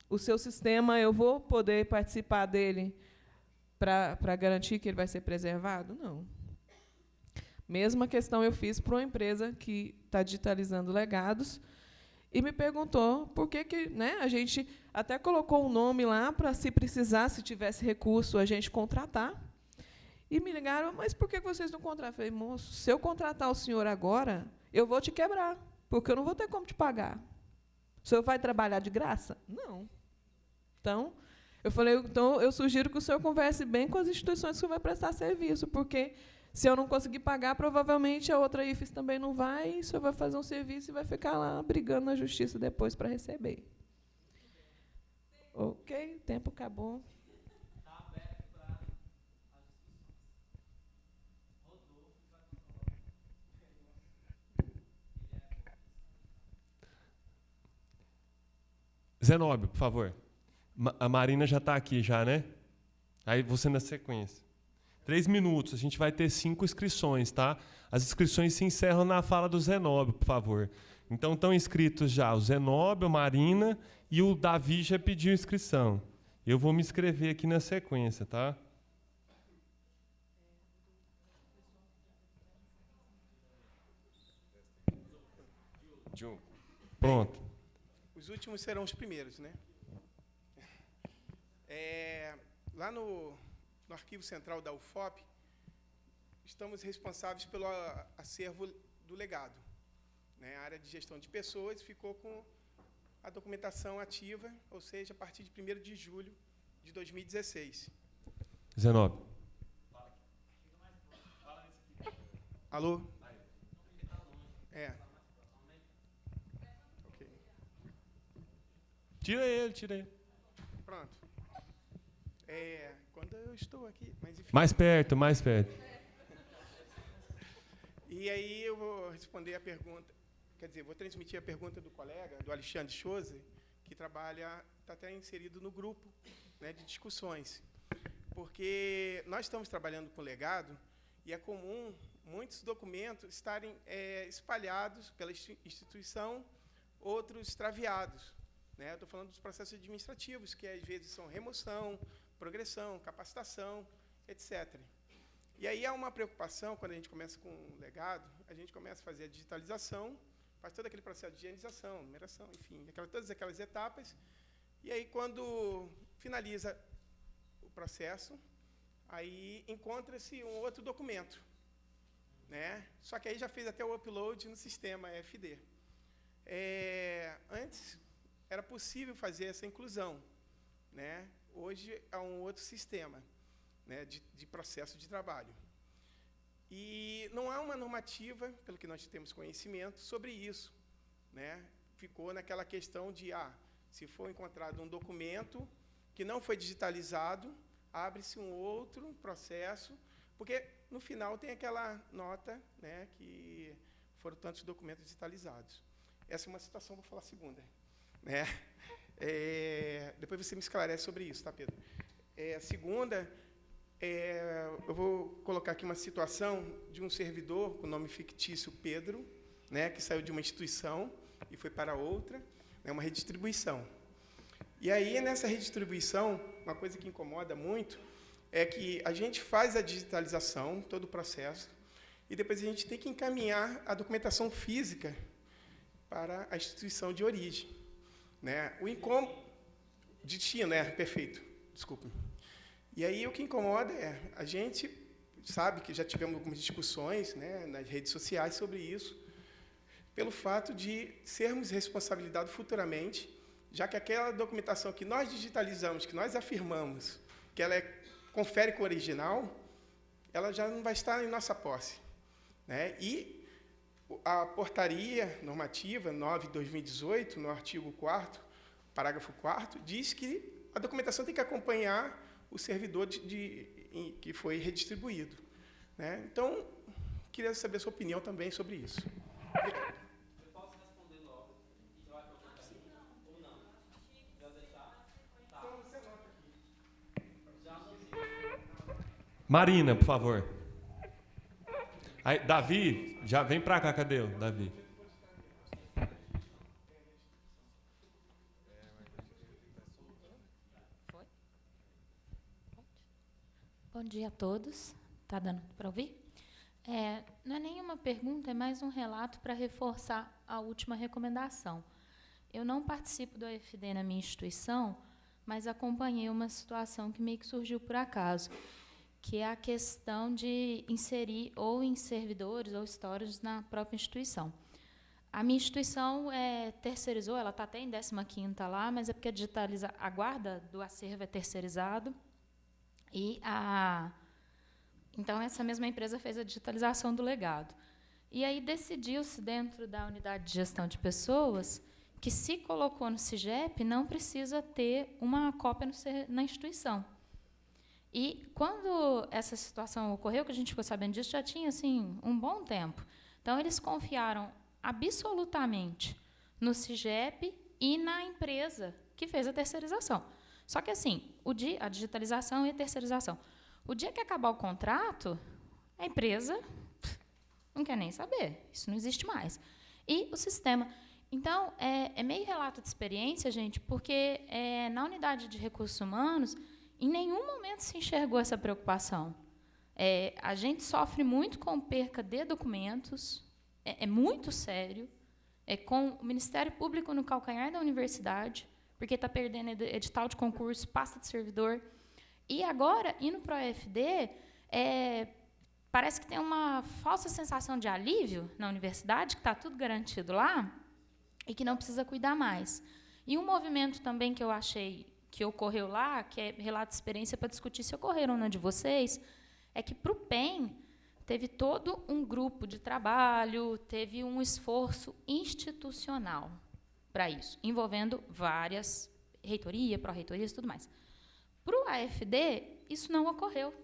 O seu sistema, eu vou poder participar dele para garantir que ele vai ser preservado? Não. Mesma questão eu fiz para uma empresa que está digitalizando legados e me perguntou por que, né, a gente até colocou um nome lá para, se precisar, se tivesse recurso, a gente contratar. E me ligaram, mas por que vocês não contratam? Eu falei, moço, se eu contratar o senhor agora, eu vou te quebrar, porque eu não vou ter como te pagar. O senhor vai trabalhar de graça? Não. Então, eu falei, então eu sugiro que o senhor converse bem com as instituições que o senhor vai prestar serviço, porque se eu não conseguir pagar, provavelmente a outra IFES também não vai, e o senhor vai fazer um serviço e vai ficar lá brigando na justiça depois para receber. Ok, o tempo acabou. Está aberto para as discussões. Zenóbio, por favor. A Marina já está aqui, já, né? Aí você na sequência. 3 minutos, a gente vai ter 5 inscrições, tá? As inscrições se encerram na fala do Zenóbio, por favor. Então, estão inscritos já o Zenóbio, a Marina e o Davi já pediu inscrição. Eu vou me inscrever aqui na sequência, tá? Pronto. Os últimos serão os primeiros, né? Lá no Arquivo Central da UFOP, estamos responsáveis pelo acervo do legado. Né? A área de gestão de pessoas ficou com a documentação ativa, ou seja, a partir de 1º de julho de 2016. Zenóbio. Alô? Ok. Tira ele. Pronto. Quando eu estou aqui, mas enfim. Mais perto. E aí eu vou responder a pergunta, quer dizer, vou transmitir a pergunta do colega, do Alexandre Chose, que está até inserido no grupo, né, de discussões. Porque nós estamos trabalhando com legado e é comum muitos documentos estarem espalhados pela instituição, outros extraviados. Né? Eu estou falando dos processos administrativos, que às vezes são remoção, progressão, capacitação, etc. E aí há uma preocupação, quando a gente começa com um legado, a gente começa a fazer a digitalização, faz todo aquele processo de higienização, numeração, enfim, todas aquelas etapas, e aí, quando finaliza o processo, aí encontra-se um outro documento, né? Só que aí já fez até o upload no sistema FD. Antes, era possível fazer essa inclusão, né? Hoje, há um outro sistema, né, de processo de trabalho. E não há uma normativa, pelo que nós temos conhecimento, sobre isso. Né? Ficou naquela questão de, se for encontrado um documento que não foi digitalizado, abre-se um outro processo, porque, no final, tem aquela nota, né, que foram tantos documentos digitalizados. Essa é uma situação, vou falar segunda. Né? Depois você me esclarece sobre isso, tá, Pedro? A segunda, eu vou colocar aqui uma situação de um servidor com nome fictício Pedro, né, que saiu de uma instituição e foi para outra, né, uma redistribuição. E aí, nessa redistribuição, uma coisa que incomoda muito é que a gente faz a digitalização, todo o processo, e depois a gente tem que encaminhar a documentação física para a instituição de origem, né? O incômodo... Destino, né? Perfeito. Desculpe. E aí o que incomoda é, a gente sabe que já tivemos algumas discussões, né, nas redes sociais sobre isso, pelo fato de sermos responsabilizados futuramente, já que aquela documentação que nós digitalizamos, que nós afirmamos que ela confere com o original, ela já não vai estar em nossa posse, né? E a portaria normativa 9/2018, no artigo 4º, parágrafo 4º, diz que a documentação tem que acompanhar o servidor que foi redistribuído, né? Então, queria saber a sua opinião também sobre isso. Eu posso responder logo e já vai perguntar ou não? Já deixar? Tá. Já anotei. Marina, por favor. Aí, Davi, já vem para cá, cadê o Davi? Bom dia a todos. Está dando para ouvir? Não é nenhuma pergunta, é mais um relato para reforçar a última recomendação. Eu não participo do AFD na minha instituição, mas acompanhei uma situação que meio que surgiu por acaso, que é a questão de inserir ou em servidores ou storages na própria instituição. A minha instituição terceirizou, ela está até em 15ª lá, mas é porque a guarda do acervo é terceirizado. Então, essa mesma empresa fez a digitalização do legado. E aí decidiu-se, dentro da unidade de gestão de pessoas, que se colocou no CIGEP, não precisa ter uma cópia na instituição. E, quando essa situação ocorreu, que a gente ficou sabendo disso, já tinha assim, um bom tempo. Então, eles confiaram absolutamente no CIGEP e na empresa que fez a terceirização. Só que, assim, a digitalização e a terceirização. O dia que acabar o contrato, a empresa não quer nem saber. Isso não existe mais. E o sistema. Então, é meio relato de experiência, gente, porque na unidade de recursos humanos, em nenhum momento se enxergou essa preocupação. A gente sofre muito com perca de documentos, é muito sério, com o Ministério Público no calcanhar da universidade, porque está perdendo edital de concurso, pasta de servidor. E agora, indo para o AFD, parece que tem uma falsa sensação de alívio na universidade, que está tudo garantido lá, e que não precisa cuidar mais. E um movimento também que eu achei que ocorreu lá, que é relato de experiência para discutir se ocorreram na de vocês, é que, para o PEN, teve todo um grupo de trabalho, teve um esforço institucional para isso, envolvendo várias reitoria, pró-reitorias e tudo mais. Para o AFD, isso não ocorreu.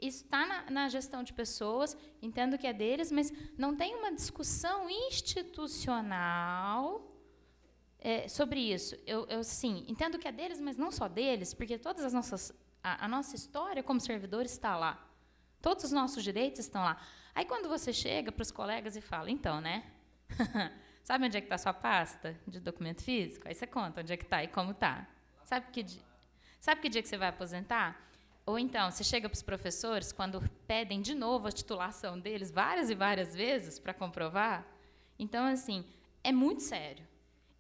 Isso está na gestão de pessoas, entendo que é deles, mas não tem uma discussão institucional sobre isso. Eu sim, entendo que é deles, mas não só deles, porque todas as a nossa história como servidor está lá. Todos os nossos direitos estão lá. Aí, quando você chega para os colegas e fala, então, né? Sabe onde é que está a sua pasta de documento físico? Aí você conta onde é que está e como está. Sabe que dia que você vai aposentar? Ou então, você chega para os professores, quando pedem de novo a titulação deles, várias e várias vezes, para comprovar. Então, assim, é muito sério.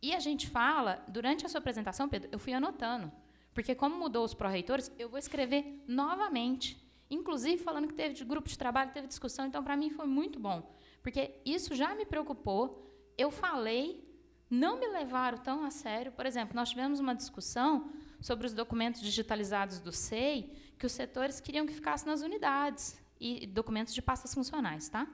E a gente fala, durante a sua apresentação, Pedro, eu fui anotando, porque como mudou os pró-reitores, eu vou escrever novamente, inclusive falando que teve grupo de trabalho, teve discussão, então, para mim, foi muito bom, porque isso já me preocupou. Eu falei, não me levaram tão a sério. Por exemplo, nós tivemos uma discussão sobre os documentos digitalizados do SEI, que os setores queriam que ficasse nas unidades, e documentos de pastas funcionais, tá?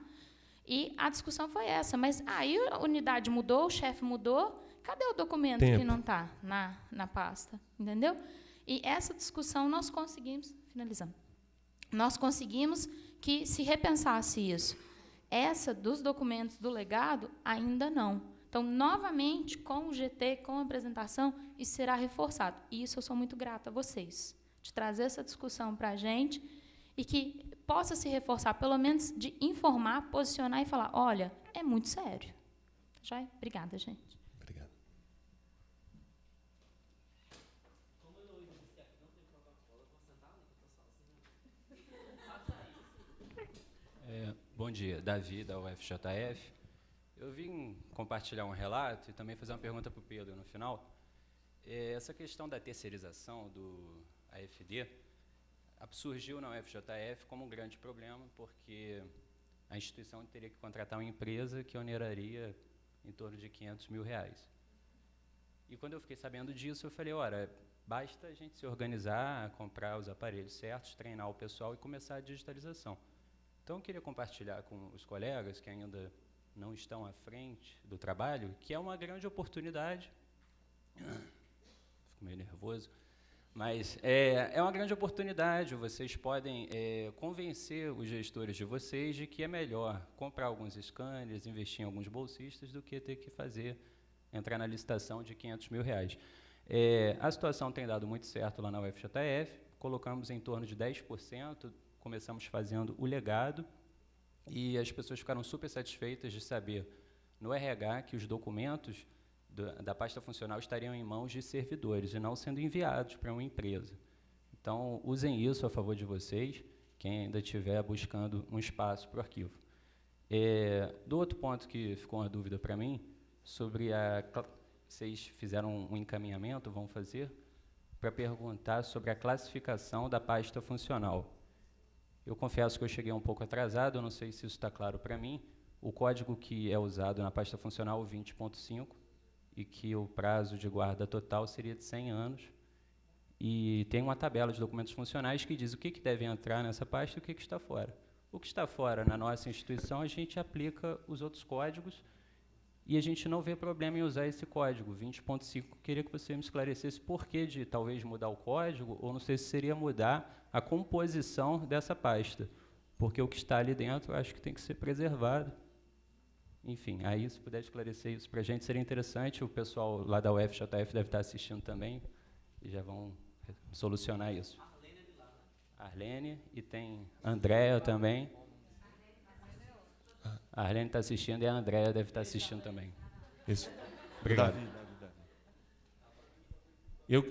E a discussão foi essa, mas aí a unidade mudou, o chefe mudou, cadê o documento que não está na pasta? Entendeu? E essa discussão nós conseguimos, finalizando, nós conseguimos que se repensasse isso. Essa dos documentos do legado, ainda não. Então, novamente, com o GT, com a apresentação, isso será reforçado. E isso eu sou muito grata a vocês, de trazer essa discussão para a gente e que possa se reforçar, pelo menos de informar, posicionar e falar, olha, é muito sério. Já é? Obrigada, gente. Obrigado. Bom Bom dia, Davi, da UFJF. Eu vim compartilhar um relato e também fazer uma pergunta para o Pedro no final. Essa questão da terceirização do AFD surgiu na UFJF como um grande problema, porque a instituição teria que contratar uma empresa que oneraria em torno de R$500 mil. E quando eu fiquei sabendo disso, eu falei, ora, basta a gente se organizar, comprar os aparelhos certos, treinar o pessoal e começar a digitalização. Então, eu queria compartilhar com os colegas que ainda não estão à frente do trabalho, que é uma grande oportunidade. Fico meio nervoso. Mas é uma grande oportunidade, vocês podem convencer os gestores de vocês de que é melhor comprar alguns scanners, investir em alguns bolsistas, do que ter que entrar na licitação de R$500 mil. A situação tem dado muito certo lá na UFJF, colocamos em torno de 10%, começamos fazendo o legado, e as pessoas ficaram super satisfeitas de saber no RH que os documentos da pasta funcional estariam em mãos de servidores e não sendo enviados para uma empresa. Então, usem isso a favor de vocês, quem ainda estiver buscando um espaço para o arquivo. Do outro ponto que ficou uma dúvida para mim, sobre vocês fizeram um encaminhamento, vão fazer, para perguntar sobre a classificação da pasta funcional. Eu confesso que eu cheguei um pouco atrasado, eu não sei se isso está claro para mim. O código que é usado na pasta funcional é o 20.5, e que o prazo de guarda total seria de 100 anos. E tem uma tabela de documentos funcionais que diz o que deve entrar nessa pasta e o que está fora. O que está fora, na nossa instituição, a gente aplica os outros códigos e a gente não vê problema em usar esse código, 20.5. Queria que você me esclarecesse por que de talvez mudar o código, ou não sei se seria mudar a composição dessa pasta, porque o que está ali dentro eu acho que tem que ser preservado. Enfim, aí se puder esclarecer isso para a gente, seria interessante. O pessoal lá da UFJF deve estar assistindo também e já vão solucionar isso. Arlene, e tem Andréa também. A Arlene está assistindo e a Andréa deve estar assistindo também. Isso. Obrigado. Davi. Eu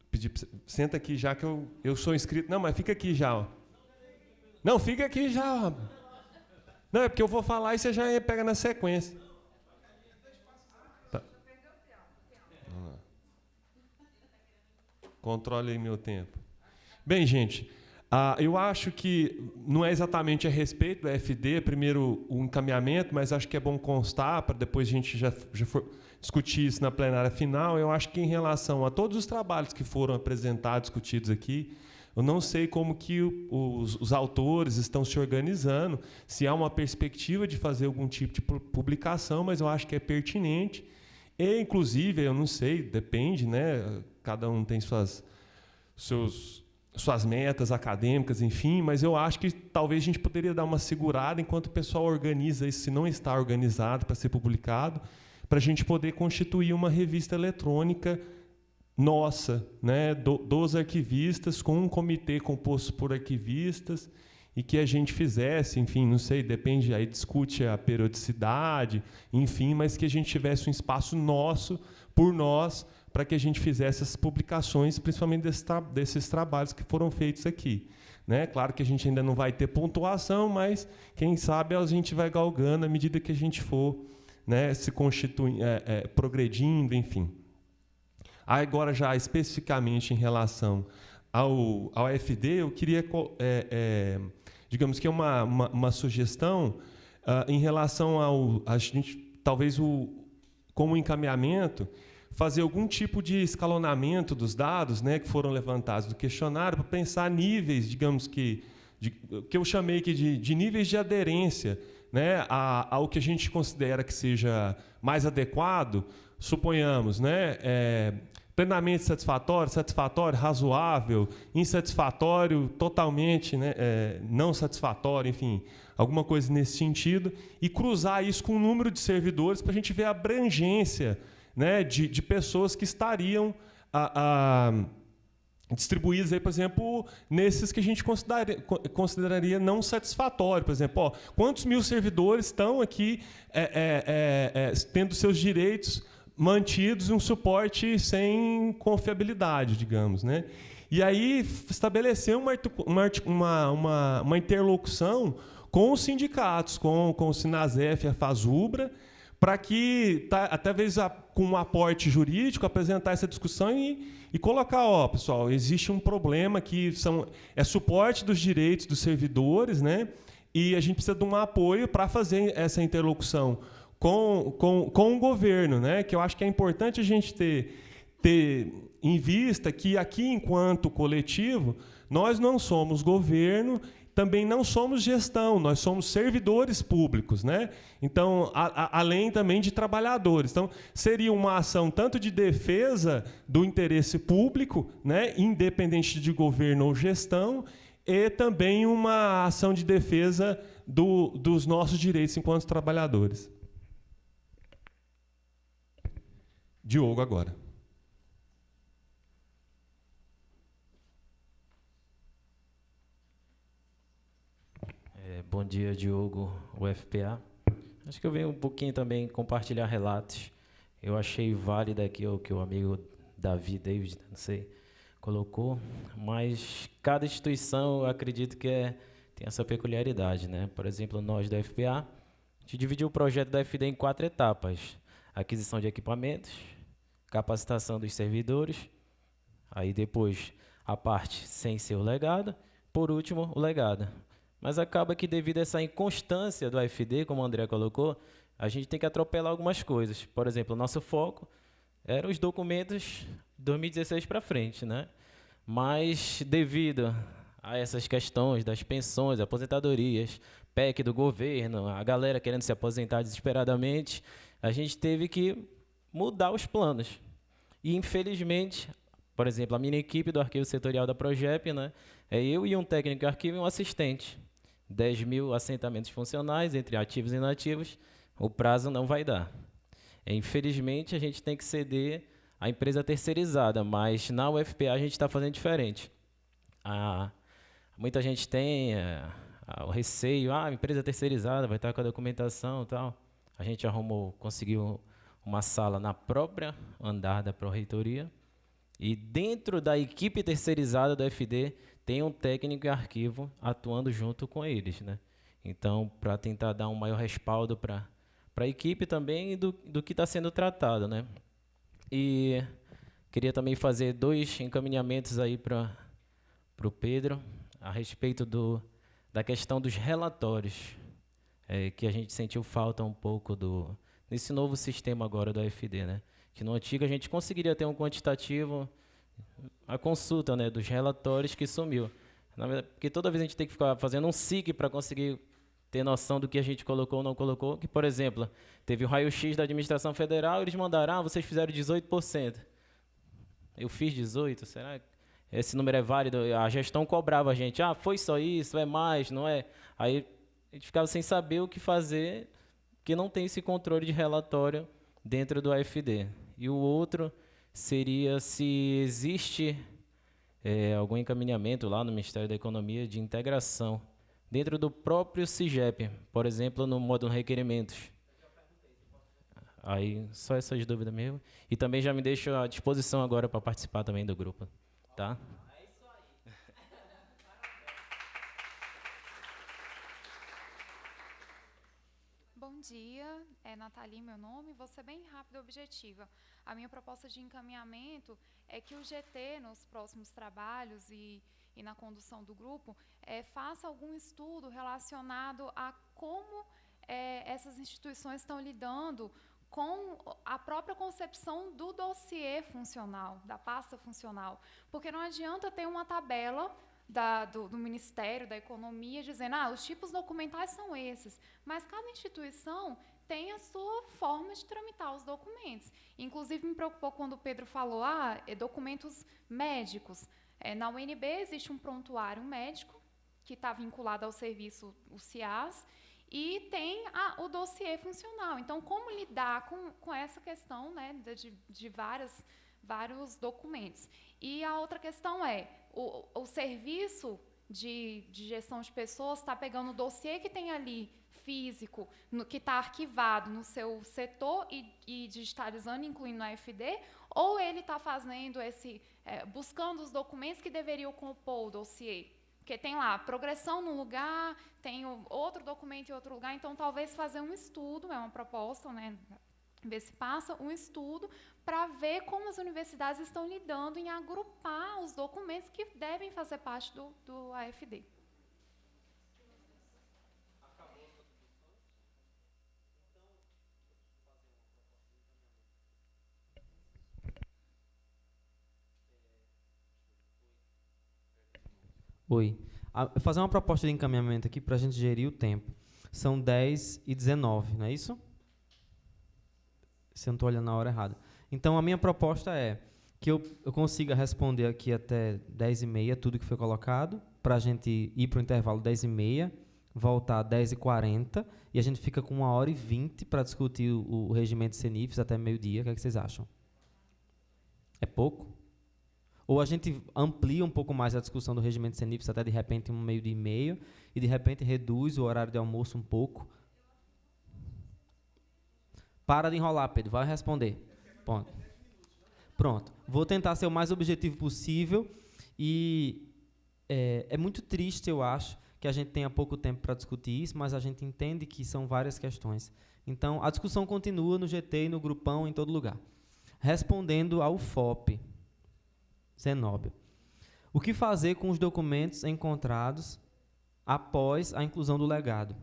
pedi pra você, senta aqui já que eu sou inscrito. Não, mas fica aqui já. Ó. Não, fica aqui já. Ó. Não, é porque eu vou falar e você já pega na sequência. Tá. Controle aí meu tempo. Bem, gente, eu acho que não é exatamente a respeito do FD, primeiro o encaminhamento, mas acho que é bom constar, para depois a gente já for discutir isso na plenária final. Eu acho que em relação a todos os trabalhos que foram apresentados, discutidos aqui, eu não sei como que os autores estão se organizando, se há uma perspectiva de fazer algum tipo de publicação, mas eu acho que é pertinente. E, inclusive, eu não sei, depende, né? Cada um tem suas metas acadêmicas, enfim, mas eu acho que talvez a gente poderia dar uma segurada enquanto o pessoal organiza isso, se não está organizado para ser publicado, para a gente poder constituir uma revista eletrônica nossa, né, dos arquivistas, com um comitê composto por arquivistas, e que a gente fizesse, enfim, não sei, depende, aí discute a periodicidade, enfim, mas que a gente tivesse um espaço nosso, por nós, para que a gente fizesse essas publicações, principalmente desses trabalhos que foram feitos aqui. Né? Claro que a gente ainda não vai ter pontuação, mas, quem sabe, a gente vai galgando à medida que a gente for, né, se constituindo, progredindo, enfim. Agora, já especificamente em relação ao FD, eu queria, digamos que uma sugestão em relação a gente, talvez, como encaminhamento, fazer algum tipo de escalonamento dos dados, né, que foram levantados do questionário, para pensar níveis, digamos que eu chamei aqui de níveis de aderência, né, ao que a gente considera que seja mais adequado. Suponhamos, né, plenamente satisfatório, satisfatório, razoável, insatisfatório, totalmente, né, não satisfatório, enfim, alguma coisa nesse sentido, e cruzar isso com o número de servidores para a gente ver a abrangência, né, de pessoas que estariam distribuídas, aí, por exemplo, nesses que a gente consideraria não satisfatório. Por exemplo, quantos mil servidores estão aqui tendo seus direitos mantidos e um suporte sem confiabilidade, digamos, né? E aí estabelecer uma interlocução com os sindicatos, com o Sinasef e a Fazubra, para que, até vezes com um aporte jurídico, apresentar essa discussão e colocar, ó, pessoal, existe um problema que é suporte dos direitos dos servidores, né? E a gente precisa de um apoio para fazer essa interlocução com o governo, né? Que eu acho que é importante a gente ter em vista que aqui, enquanto coletivo, nós não somos governo, também não somos gestão, nós somos servidores públicos, né? Então, além também de trabalhadores. Então, seria uma ação tanto de defesa do interesse público, né, independente de governo ou gestão, e também uma ação de defesa dos nossos direitos enquanto trabalhadores. Diogo agora. Bom dia, Diogo, UFPA. Acho que eu venho um pouquinho também compartilhar relatos. Eu achei válido aqui o que o amigo David, não sei, colocou, mas cada instituição, eu acredito que tem essa peculiaridade, né? Por exemplo, nós da UFPA, a gente dividiu o projeto da FD em 4 etapas. Aquisição de equipamentos, capacitação dos servidores, aí depois a parte sem ser o legado, por último, o legado. Mas acaba que, devido a essa inconstância do AFD, como o André colocou, a gente tem que atropelar algumas coisas. Por exemplo, o nosso foco eram os documentos de 2016 para frente, né? Mas, devido a essas questões das pensões, aposentadorias, PEC do governo, a galera querendo se aposentar desesperadamente, a gente teve que mudar os planos. E, infelizmente, por exemplo, a minha equipe do arquivo setorial da Progep, né, é eu e um técnico de arquivo e um assistente. 10 mil assentamentos funcionais, entre ativos e inativos, o prazo não vai dar. Infelizmente, a gente tem que ceder à empresa terceirizada, mas na UFPA a gente está fazendo diferente. Muita gente tem o receio, a empresa terceirizada vai estar com a documentação e tal. A gente conseguiu uma sala na própria andar da Pró-Reitoria, e dentro da equipe terceirizada da FD tem um técnico em arquivo atuando junto com eles, né? Então, para tentar dar um maior respaldo para a equipe também e do que está sendo tratado, né? E queria também fazer 2 encaminhamentos aí para o Pedro a respeito da questão dos relatórios, que a gente sentiu falta um pouco nesse novo sistema agora do AFD, né? Que no antigo a gente conseguiria ter um quantitativo, a consulta, né, dos relatórios, que sumiu. Na verdade, porque toda vez a gente tem que ficar fazendo um SIG para conseguir ter noção do que a gente colocou ou não colocou. Que, por exemplo, teve o raio-x da administração federal, eles mandaram, vocês fizeram 18%. Eu fiz 18%, será que esse número é válido? A gestão cobrava a gente, foi só isso, é mais, não é? Aí a gente ficava sem saber o que fazer, porque não tem esse controle de relatório dentro do AFD. E o outro seria se existe algum encaminhamento lá no Ministério da Economia de integração dentro do próprio CIGEP, por exemplo, no módulo requerimentos. Aí, só essas dúvidas mesmo. E também já me deixo à disposição agora para participar também do grupo. Tá? É isso aí. Bom dia, Nathalie meu nome, vou ser bem rápida e objetiva. A minha proposta de encaminhamento é que o GT, nos próximos trabalhos e na condução do grupo, faça algum estudo relacionado a como essas instituições estão lidando com a própria concepção do dossiê funcional, da pasta funcional. Porque não adianta ter uma tabela do Ministério da Economia dizendo os tipos documentais são esses, mas cada instituição tem a sua forma de tramitar os documentos. Inclusive, me preocupou quando o Pedro falou documentos médicos. Na UNB existe um prontuário médico que está vinculado ao serviço, o CIAS, e tem o dossiê funcional. Então, como lidar com essa questão, né, de vários documentos? E a outra questão o serviço de gestão de pessoas está pegando o dossiê que tem ali, físico, que está arquivado no seu setor e digitalizando, incluindo na FD, ou ele está fazendo buscando os documentos que deveriam compor o dossiê? Porque tem lá progressão num lugar, tem outro documento em outro lugar, então talvez fazer um estudo, é uma proposta, né? Ver se passa um estudo para ver como as universidades estão lidando em agrupar os documentos que devem fazer parte do AFD. Oi. Vou fazer uma proposta de encaminhamento aqui para a gente gerir o tempo. São 10h19, não é isso? Se eu não estou olhando na hora errada. Então, a minha proposta é que eu consiga responder aqui até 10h30 tudo que foi colocado, para a gente ir para o intervalo 10h30, voltar 10h40, e a gente fica com 1h20 para discutir o regimento de CENIFES até meio-dia. O que é que vocês acham? É pouco? Ou a gente amplia um pouco mais a discussão do regimento de CENIFES até, de repente, 1h30, e, de repente, reduz o horário de almoço um pouco? Para de enrolar, Pedro. Vai responder. Ponto. Pronto. Vou tentar ser o mais objetivo possível. E é muito triste, eu acho, que a gente tenha pouco tempo para discutir isso, mas a gente entende que são várias questões. Então, a discussão continua no GT, no grupão, em todo lugar. Respondendo ao FOP, Zenóbio. O que fazer com os documentos encontrados após a inclusão do legado?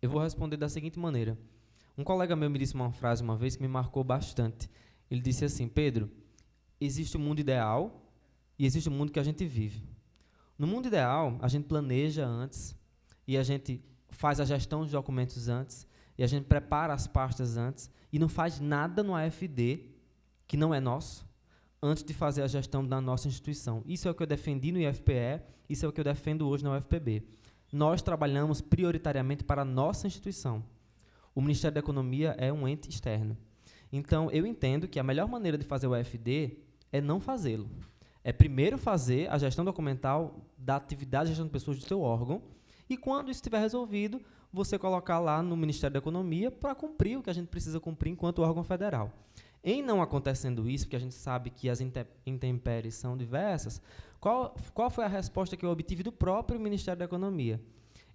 Eu vou responder da seguinte maneira. Um colega meu me disse uma frase uma vez que me marcou bastante. Ele disse assim: Pedro, existe o mundo ideal e existe o mundo que a gente vive. No mundo ideal, a gente planeja antes, e a gente faz a gestão dos documentos antes, e a gente prepara as pastas antes, e não faz nada no AFD, que não é nosso, antes de fazer a gestão da nossa instituição. Isso é o que eu defendi no IFPE, isso é o que eu defendo hoje na UFPB. Nós trabalhamos prioritariamente para a nossa instituição. O Ministério da Economia é um ente externo. Então, eu entendo que a melhor maneira de fazer o AFD é não fazê-lo. É primeiro fazer a gestão documental da atividade de gestão de pessoas do seu órgão, e quando isso estiver resolvido, você colocar lá no Ministério da Economia para cumprir o que a gente precisa cumprir enquanto órgão federal. Em não acontecendo isso, porque a gente sabe que as intempéries são diversas, qual foi a resposta que eu obtive do próprio Ministério da Economia?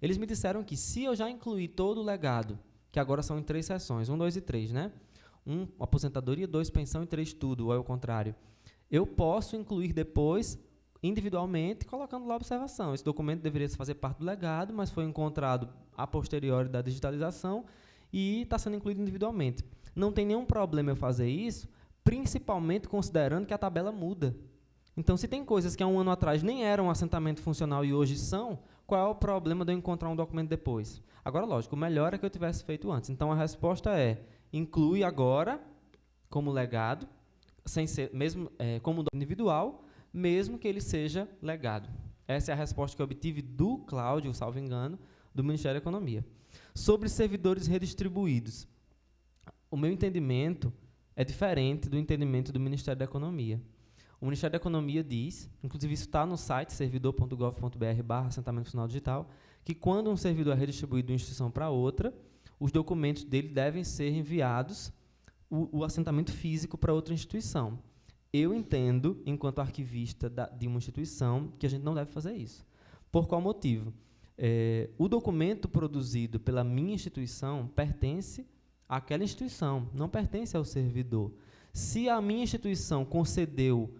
Eles me disseram que, se eu já incluir todo o legado, que agora são em 3 seções, 1, 2 e 3, né? 1, aposentadoria, 2, pensão e 3, tudo, ou é o contrário. Eu posso incluir depois, individualmente, colocando lá a observação. Esse documento deveria fazer parte do legado, mas foi encontrado a posteriori da digitalização e está sendo incluído individualmente. Não tem nenhum problema eu fazer isso, principalmente considerando que a tabela muda. Então, se tem coisas que há um ano atrás nem eram um assentamento funcional e hoje são, qual é o problema de eu encontrar um documento depois? Agora, lógico, o melhor é que eu tivesse feito antes. Então, a resposta é: inclui agora como legado, sem ser, mesmo como individual, mesmo que ele seja legado. Essa é a resposta que eu obtive do Cláudio, salvo engano, do Ministério da Economia. Sobre servidores redistribuídos, o meu entendimento é diferente do entendimento do Ministério da Economia. O Ministério da Economia diz, inclusive isso está no site servidor.gov.br/assentamento funcional digital, que quando um servidor é redistribuído de uma instituição para outra, os documentos dele devem ser enviados, o assentamento físico, para outra instituição. Eu entendo, enquanto arquivista de uma instituição, que a gente não deve fazer isso. Por qual motivo? O documento produzido pela minha instituição pertence àquela instituição, não pertence ao servidor. Se a minha instituição concedeu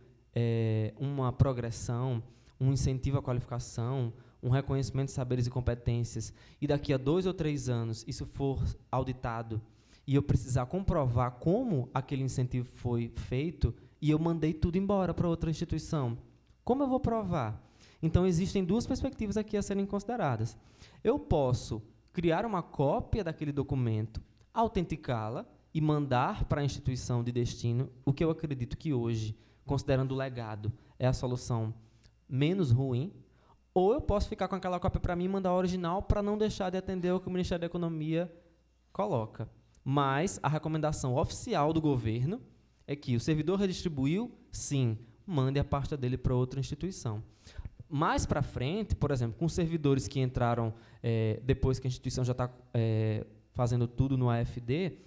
uma progressão, um incentivo à qualificação, um reconhecimento de saberes e competências, e daqui a 2 ou 3 anos isso for auditado e eu precisar comprovar como aquele incentivo foi feito, e eu mandei tudo embora para outra instituição, como eu vou provar? Então, existem 2 perspectivas aqui a serem consideradas. Eu posso criar uma cópia daquele documento, autenticá-la e mandar para a instituição de destino, o que eu acredito que hoje, considerando o legado, é a solução menos ruim, ou eu posso ficar com aquela cópia para mim e mandar a original para não deixar de atender o que o Ministério da Economia coloca. Mas a recomendação oficial do governo é que o servidor redistribuiu, sim, mande a pasta dele para outra instituição. Mais para frente, por exemplo, com servidores que entraram depois que a instituição já está fazendo tudo no AFD,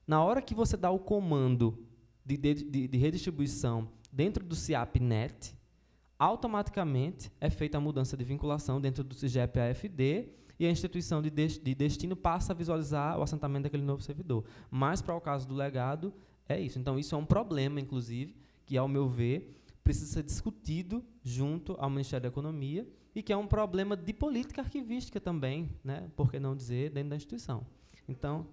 na hora que você dá o comando de redistribuição dentro do CIAP-NET, automaticamente é feita a mudança de vinculação dentro do CIGEP AFD e a instituição de destino passa a visualizar o assentamento daquele novo servidor. Mas, para o caso do legado, é isso. Então, isso é um problema, inclusive, que, ao meu ver, precisa ser discutido junto ao Ministério da Economia e que é um problema de política arquivística também, né? Por que não dizer, dentro da instituição. Então,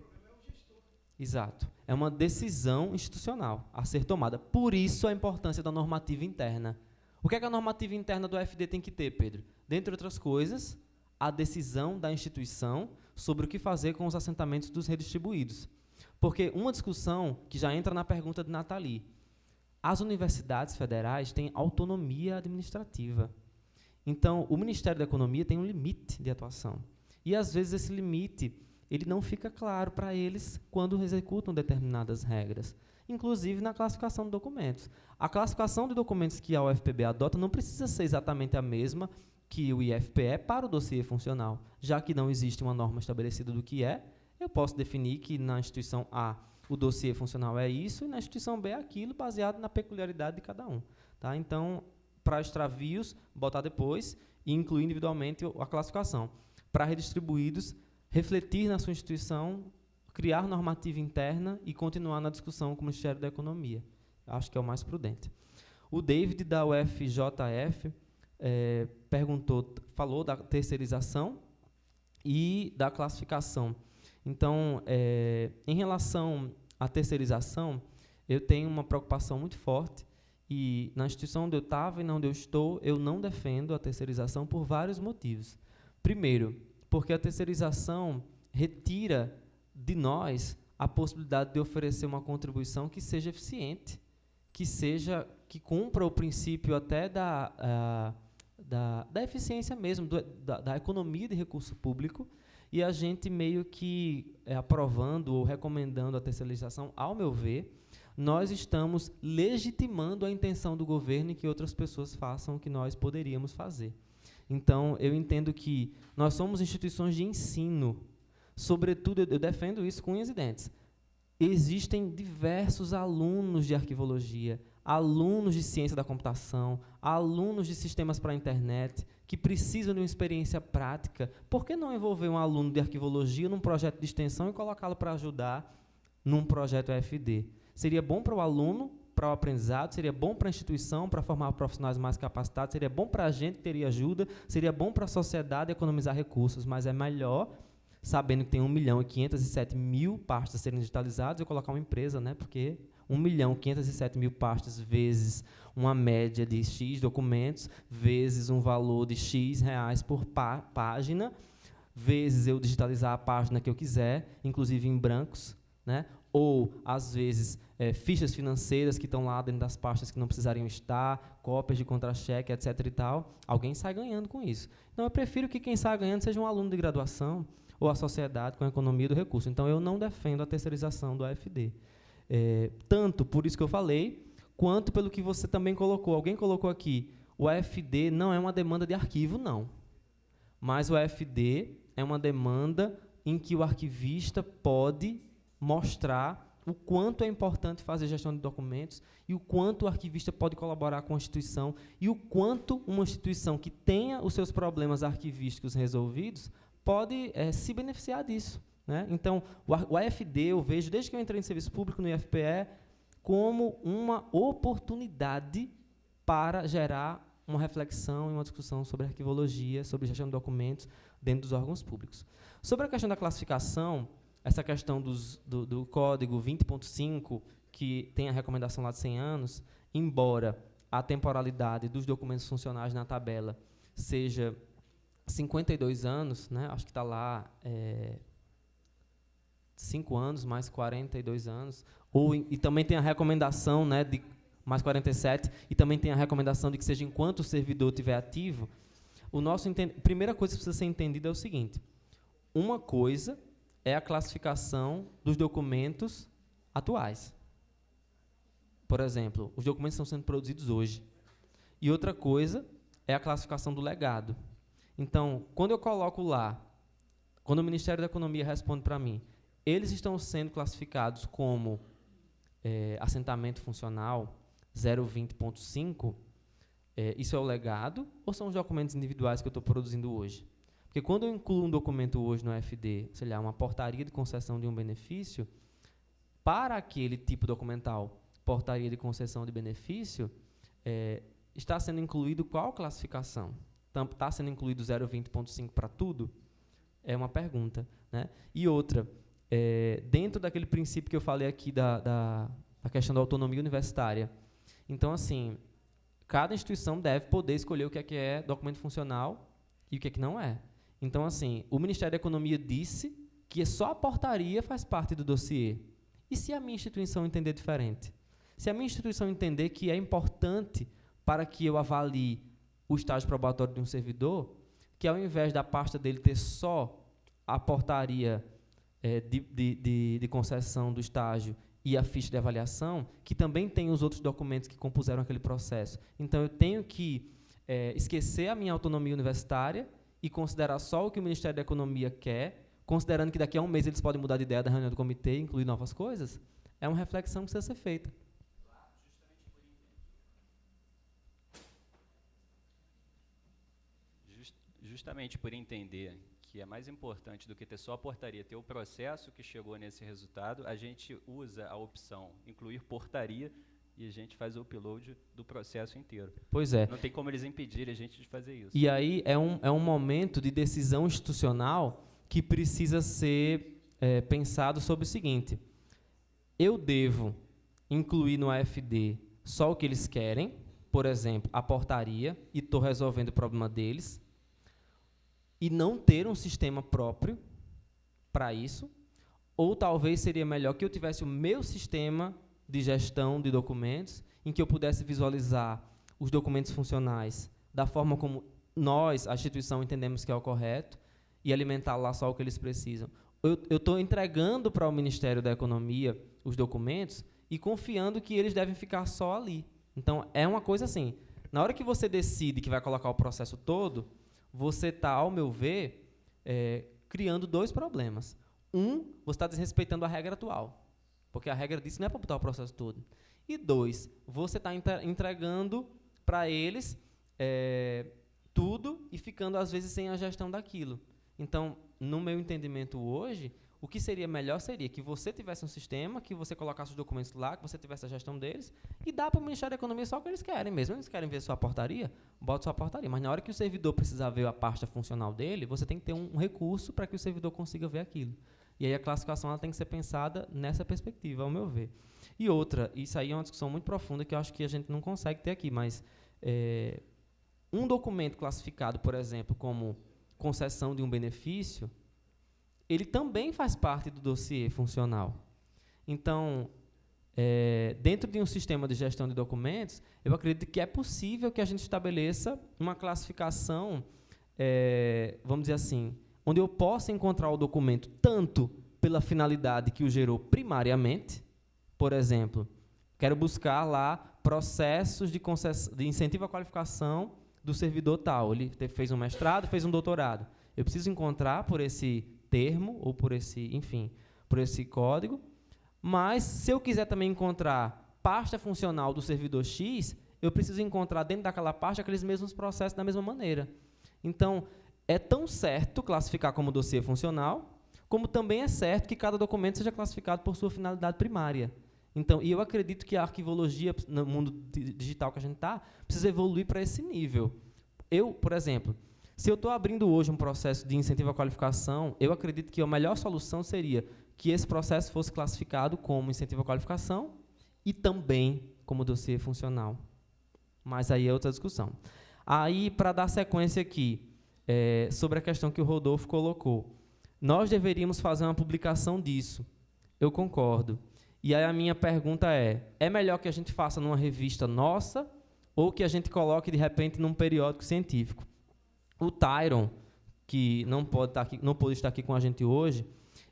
exato. É uma decisão institucional a ser tomada. Por isso, a importância da normativa interna. O que é que a normativa interna do AFD tem que ter, Pedro? Dentre outras coisas, a decisão da instituição sobre o que fazer com os assentamentos dos redistribuídos. Porque uma discussão que já entra na pergunta de Nathalie, as universidades federais têm autonomia administrativa. Então, o Ministério da Economia tem um limite de atuação. E, às vezes, esse limite ele não fica claro para eles quando executam determinadas regras, inclusive na classificação de documentos. A classificação de documentos que a UFPB adota não precisa ser exatamente a mesma que o IFPE para o dossiê funcional. Já que não existe uma norma estabelecida do que é, eu posso definir que na instituição A o dossiê funcional é isso e na instituição B é aquilo, baseado na peculiaridade de cada um. Tá? Então, para extravios, botar depois e incluir individualmente a classificação. Para redistribuídos, refletir na sua instituição, criar normativa interna e continuar na discussão com o Ministério da Economia. Acho que é o mais prudente. O David, da UFJF, falou da terceirização e da classificação. Então, em relação à terceirização, eu tenho uma preocupação muito forte e na instituição onde eu estava e onde eu estou, eu não defendo a terceirização por vários motivos. Primeiro, porque a terceirização retira de nós a possibilidade de oferecer uma contribuição que seja eficiente, que cumpra o princípio até da eficiência mesmo, da economia de recurso público, e a gente meio que aprovando ou recomendando a terceirização, ao meu ver, nós estamos legitimando a intenção do governo e que outras pessoas façam o que nós poderíamos fazer. Então, eu entendo que nós somos instituições de ensino. Sobretudo, eu defendo isso com unhas e dentes. Existem diversos alunos de arquivologia, alunos de ciência da computação, alunos de sistemas para a internet, que precisam de uma experiência prática. Por que não envolver um aluno de arquivologia num projeto de extensão e colocá-lo para ajudar num projeto AFD? Seria bom para o aluno, para o aprendizado, seria bom para a instituição, para formar profissionais mais capacitados, seria bom para a gente que teria ajuda, seria bom para a sociedade economizar recursos, mas é melhor, sabendo que tem 1.507.000 pastas a serem digitalizadas, eu colocar uma empresa, né? Porque 1.507.000 pastas vezes uma média de X documentos, vezes um valor de X reais por página, vezes eu digitalizar a página que eu quiser, inclusive em brancos, né? Ou, às vezes, fichas financeiras que estão lá dentro das pastas que não precisariam estar, cópias de contra-cheque, etc. e tal. Alguém sai ganhando com isso. Então, eu prefiro que quem sai ganhando seja um aluno de graduação ou a sociedade com a economia do recurso. Então, eu não defendo a terceirização do AFD. Tanto por isso que eu falei, quanto pelo que você também colocou. Alguém colocou aqui, o AFD não é uma demanda de arquivo, não. Mas o AFD é uma demanda em que o arquivista pode mostrar o quanto é importante fazer gestão de documentos e o quanto o arquivista pode colaborar com a instituição e o quanto uma instituição que tenha os seus problemas arquivísticos resolvidos pode se beneficiar disso. Né? Então, o AFD, eu vejo, desde que eu entrei em serviço público no IFPE, como uma oportunidade para gerar uma reflexão e uma discussão sobre arquivologia, sobre gestão de documentos dentro dos órgãos públicos. Sobre a questão da classificação, essa questão do código 20.5, que tem a recomendação lá de 100 anos, embora a temporalidade dos documentos funcionais na tabela seja 52 anos, né, acho que está lá 5 anos mais 42 anos, e também tem a recomendação, né, de mais 47, e também tem a recomendação de que seja enquanto o servidor estiver ativo. Primeira coisa que precisa ser entendida é o seguinte: uma coisa é a classificação dos documentos atuais. Por exemplo, os documentos estão sendo produzidos hoje. E outra coisa é a classificação do legado. Então, quando eu coloco lá, quando o Ministério da Economia responde para mim, eles estão sendo classificados como assentamento funcional 020.5, Isso é o legado ou são os documentos individuais que eu estou produzindo hoje? Porque quando eu incluo um documento hoje no AFD, sei lá, uma portaria de concessão de um benefício, para aquele tipo documental, portaria de concessão de benefício, está sendo incluído qual classificação? Está sendo incluído 0,20.5 para tudo? É uma pergunta, né? E outra, dentro daquele princípio que eu falei aqui da questão da autonomia universitária. Então, assim, cada instituição deve poder escolher o que é documento funcional e o que não é. Então, assim, o Ministério da Economia disse que só a portaria faz parte do dossiê. E se a minha instituição entender diferente? Se a minha instituição entender que é importante para que eu avalie o estágio probatório de um servidor, que ao invés da pasta dele ter só a portaria de concessão do estágio e a ficha de avaliação, que também tem os outros documentos que compuseram aquele processo. Então, eu tenho que esquecer a minha autonomia universitária e considerar só o que o Ministério da Economia quer, considerando que daqui a um mês eles podem mudar de ideia da reunião do comitê e incluir novas coisas, é uma reflexão que precisa ser feita. Justamente por entender que é mais importante do que ter só a portaria, ter o processo que chegou nesse resultado, a gente usa a opção incluir portaria e a gente faz o upload do processo inteiro. Pois é. Não tem como eles impedirem a gente de fazer isso. E aí é um momento de decisão institucional que precisa ser pensado sobre o seguinte: eu devo incluir no AFD só o que eles querem, por exemplo, a portaria, e estou resolvendo o problema deles, e não ter um sistema próprio para isso, ou talvez seria melhor que eu tivesse o meu sistema de gestão de documentos, em que eu pudesse visualizar os documentos funcionais da forma como nós, a instituição, entendemos que é o correto, e alimentar lá só o que eles precisam. Eu estou entregando para o Ministério da Economia os documentos e confiando que eles devem ficar só ali. Então, é uma coisa assim, na hora que você decide que vai colocar o processo todo, você está, ao meu ver, criando dois problemas. Você está desrespeitando a regra atual, porque a regra diz que não é para botar o processo todo. E dois, você está entregando para eles tudo e ficando, às vezes, sem a gestão daquilo. Então, no meu entendimento hoje, o que seria melhor seria que você tivesse um sistema, que você colocasse os documentos lá, que você tivesse a gestão deles, e dá para o Ministério da Economia só o que eles querem mesmo. Eles querem ver sua portaria, bota sua portaria. Mas na hora que o servidor precisar ver a pasta funcional dele, você tem que ter um recurso para que o servidor consiga ver aquilo. E aí a classificação ela tem que ser pensada nessa perspectiva, ao meu ver. E outra, isso aí é uma discussão muito profunda que eu acho que a gente não consegue ter aqui, mas um documento classificado, por exemplo, como concessão de um benefício, ele também faz parte do dossiê funcional. Então, dentro de um sistema de gestão de documentos, eu acredito que é possível que a gente estabeleça uma classificação, vamos dizer assim, onde eu possa encontrar o documento tanto pela finalidade que o gerou primariamente, por exemplo, quero buscar lá processos de incentivo à qualificação do servidor tal. Ele fez um mestrado, fez um doutorado. Eu preciso encontrar por esse termo, ou por esse, enfim, por esse código, mas se eu quiser também encontrar pasta funcional do servidor X, eu preciso encontrar dentro daquela pasta aqueles mesmos processos da mesma maneira. Então, é tão certo classificar como dossiê funcional, como também é certo que cada documento seja classificado por sua finalidade primária. Então, e eu acredito que a arquivologia, no mundo digital que a gente está, precisa evoluir para esse nível. Eu, por exemplo, se eu estou abrindo hoje um processo de incentivo à qualificação, eu acredito que a melhor solução seria que esse processo fosse classificado como incentivo à qualificação e também como dossiê funcional. Mas aí é outra discussão. Aí, para dar sequência aqui, sobre a questão que o Rodolfo colocou, nós deveríamos fazer uma publicação disso. Eu concordo. E aí a minha pergunta é melhor que a gente faça numa revista nossa ou que a gente coloque, de repente, num periódico científico? O Tyron, que não pôde estar aqui com a gente hoje,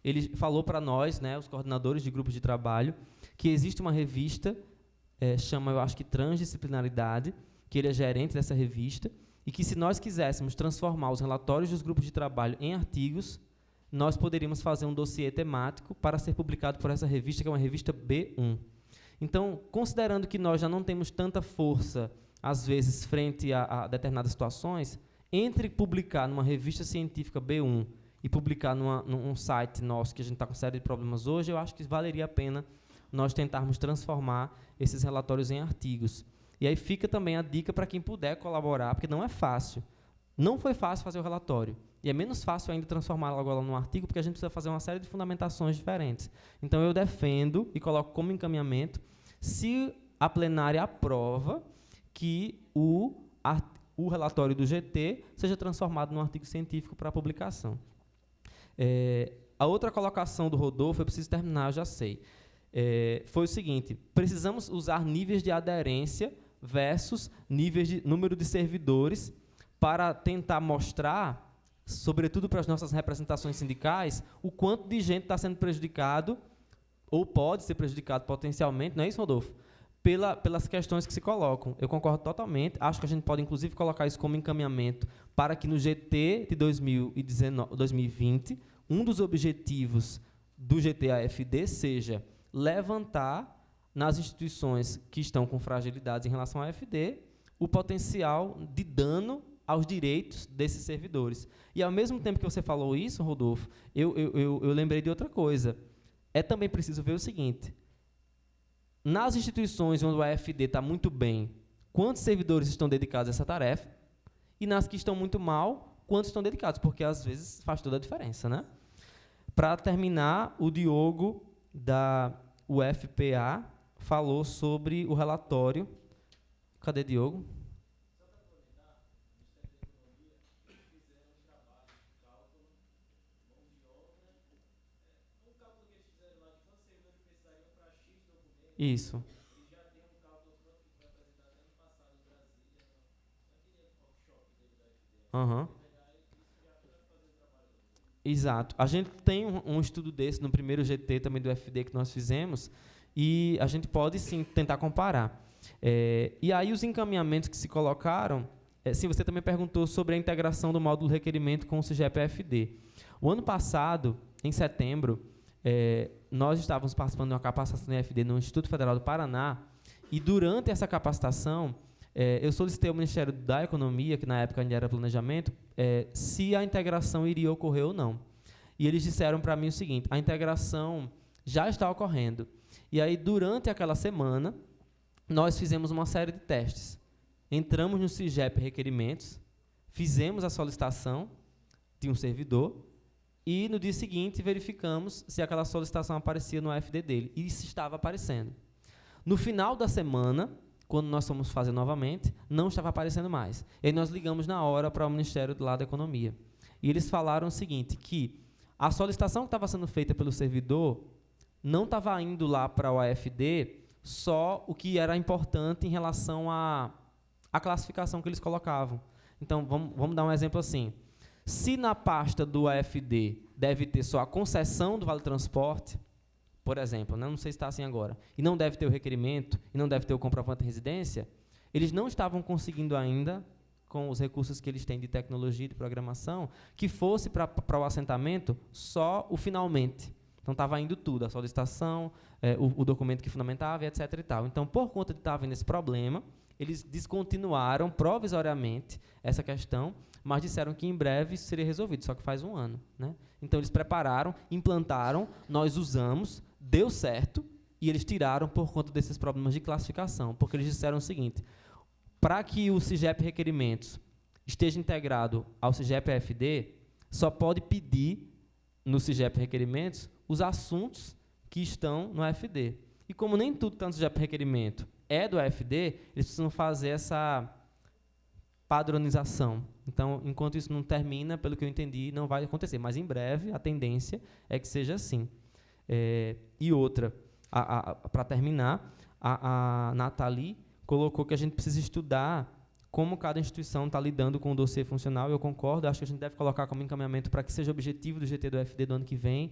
ele falou para nós, né, os coordenadores de grupos de trabalho, que existe uma revista, chama, eu acho que Transdisciplinaridade, que ele é gerente dessa revista, e que se nós quiséssemos transformar os relatórios dos grupos de trabalho em artigos, nós poderíamos fazer um dossiê temático para ser publicado por essa revista, que é uma revista B1. Então, considerando que nós já não temos tanta força às vezes, frente a determinadas situações, entre publicar numa revista científica B1 e publicar num site nosso, que a gente está com série de problemas hoje, eu acho que valeria a pena nós tentarmos transformar esses relatórios em artigos. E aí fica também a dica para quem puder colaborar, porque não é fácil. Não foi fácil fazer o relatório. E é menos fácil ainda transformá-lo agora num artigo, porque a gente precisa fazer uma série de fundamentações diferentes. Então, eu defendo e coloco como encaminhamento, se a plenária aprova, que o relatório do GT seja transformado num artigo científico para publicação. A outra colocação do Rodolfo, eu preciso terminar, eu já sei. Foi o seguinte: precisamos usar níveis de aderência versus níveis de número de servidores para tentar mostrar, sobretudo para as nossas representações sindicais, o quanto de gente está sendo prejudicado, ou pode ser prejudicado potencialmente, não é isso, Rodolfo? Pelas questões que se colocam. Eu concordo totalmente, acho que a gente pode, inclusive, colocar isso como encaminhamento para que no GT de 2020, um dos objetivos do GT-AFD seja levantar nas instituições que estão com fragilidades em relação à AFD o potencial de dano aos direitos desses servidores. E, ao mesmo tempo que você falou isso, Rodolfo, eu lembrei de outra coisa. É também preciso ver o seguinte: nas instituições onde o AFD está muito bem, quantos servidores estão dedicados a essa tarefa? E nas que estão muito mal, quantos estão dedicados? Porque, às vezes, faz toda a diferença, né? Para terminar, o Diogo, da UFPA, falou sobre o relatório. Cadê Diogo? Isso. Uhum. Exato. A gente tem um estudo desse no primeiro GT também do FD que nós fizemos, e a gente pode, sim, tentar comparar. E aí os encaminhamentos que se colocaram, sim, você também perguntou sobre a integração do módulo requerimento com o CIGEP-FD. O ano passado, em setembro, nós estávamos participando de uma capacitação do FD no Instituto Federal do Paraná, e durante essa capacitação, eu solicitei ao Ministério da Economia, que na época ainda era planejamento, se a integração iria ocorrer ou não. E eles disseram para mim o seguinte: a integração já está ocorrendo. E aí, durante aquela semana, nós fizemos uma série de testes. Entramos no CIGEP Requerimentos, fizemos a solicitação de um servidor, e no dia seguinte verificamos se aquela solicitação aparecia no AFD dele. E isso estava aparecendo. No final da semana, quando nós fomos fazer novamente, não estava aparecendo mais. E aí nós ligamos na hora para o Ministério do lado da Economia. E eles falaram o seguinte, que a solicitação que estava sendo feita pelo servidor não estava indo lá para o AFD só o que era importante em relação à classificação que eles colocavam. Então, vamos dar um exemplo assim. Se na pasta do AFD deve ter só a concessão do vale-transporte, por exemplo, não sei se está assim agora, e não deve ter o requerimento, e não deve ter o comprovante de residência, eles não estavam conseguindo ainda, com os recursos que eles têm de tecnologia e de programação, que fosse para o assentamento só o finalmente. Então, estava indo tudo, a solicitação, o documento que fundamentava, etc. e tal. Então, por conta de estar havendo esse problema, eles descontinuaram provisoriamente essa questão, mas disseram que em breve isso seria resolvido, só que faz um ano, né? Então, eles prepararam, implantaram, nós usamos, deu certo, e eles tiraram por conta desses problemas de classificação, porque eles disseram o seguinte: para que o CIGEP Requerimentos esteja integrado ao CIGEP-FD, só pode pedir no CIGEP Requerimentos os assuntos que estão no AFD. E como nem tudo está no CIGEP Requerimento é do AFD, eles precisam fazer essa padronização. Então, enquanto isso não termina, pelo que eu entendi, não vai acontecer. Mas, em breve, a tendência é que seja assim. E outra, para terminar, a Nathalie colocou que a gente precisa estudar como cada instituição está lidando com o dossiê funcional. Eu concordo, acho que a gente deve colocar como encaminhamento para que seja objetivo do GT do FD do ano que vem,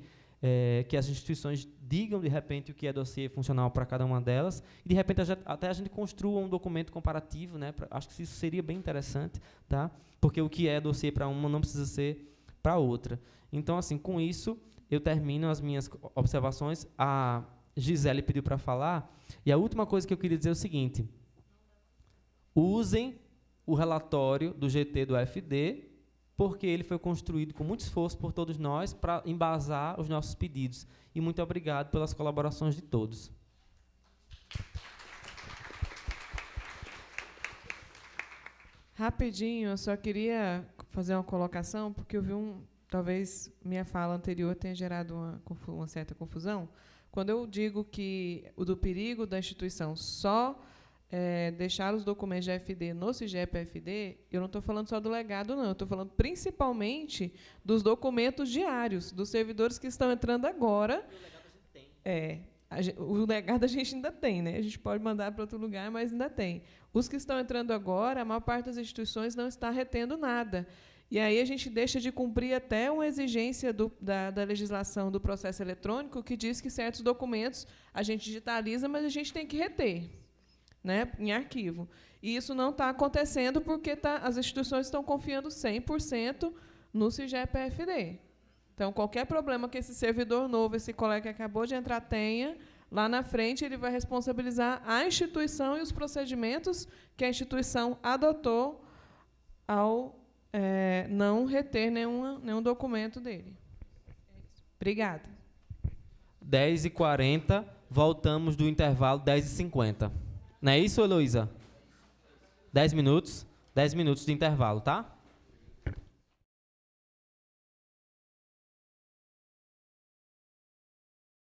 que as instituições digam, de repente, o que é dossiê funcional para cada uma delas, e, de repente, até a gente construa um documento comparativo, né? Acho que isso seria bem interessante, tá? Porque o que é dossiê para uma não precisa ser para outra. Então, assim, com isso, eu termino as minhas observações. A Gisele pediu para falar, e a última coisa que eu queria dizer é o seguinte: usem o relatório do GT do AFD, porque ele foi construído com muito esforço por todos nós para embasar os nossos pedidos. E muito obrigado pelas colaborações de todos. Rapidinho, eu só queria fazer uma colocação, porque eu vi talvez minha fala anterior tenha gerado uma certa confusão. Quando eu digo que o do perigo da instituição só deixar os documentos de AFD no CIGEP-AFD, eu não estou falando só do legado, não. Eu estou falando principalmente dos documentos diários, dos servidores que estão entrando agora. O legado a gente ainda tem, né? A gente pode mandar para outro lugar, mas ainda tem. Os que estão entrando agora, a maior parte das instituições não está retendo nada. E aí a gente deixa de cumprir até uma exigência da legislação do processo eletrônico que diz que certos documentos a gente digitaliza, mas a gente tem que reter, né, em arquivo. E isso não está acontecendo porque as instituições estão confiando 100% no CIGEP-AFD. Então, qualquer problema que esse servidor novo, esse colega que acabou de entrar tenha, lá na frente ele vai responsabilizar a instituição e os procedimentos que a instituição adotou ao não reter nenhum documento dele. Obrigada. 10h40, voltamos do intervalo 10h50. Não é isso, Heloísa? 10 minutos? 10 minutos de intervalo, tá?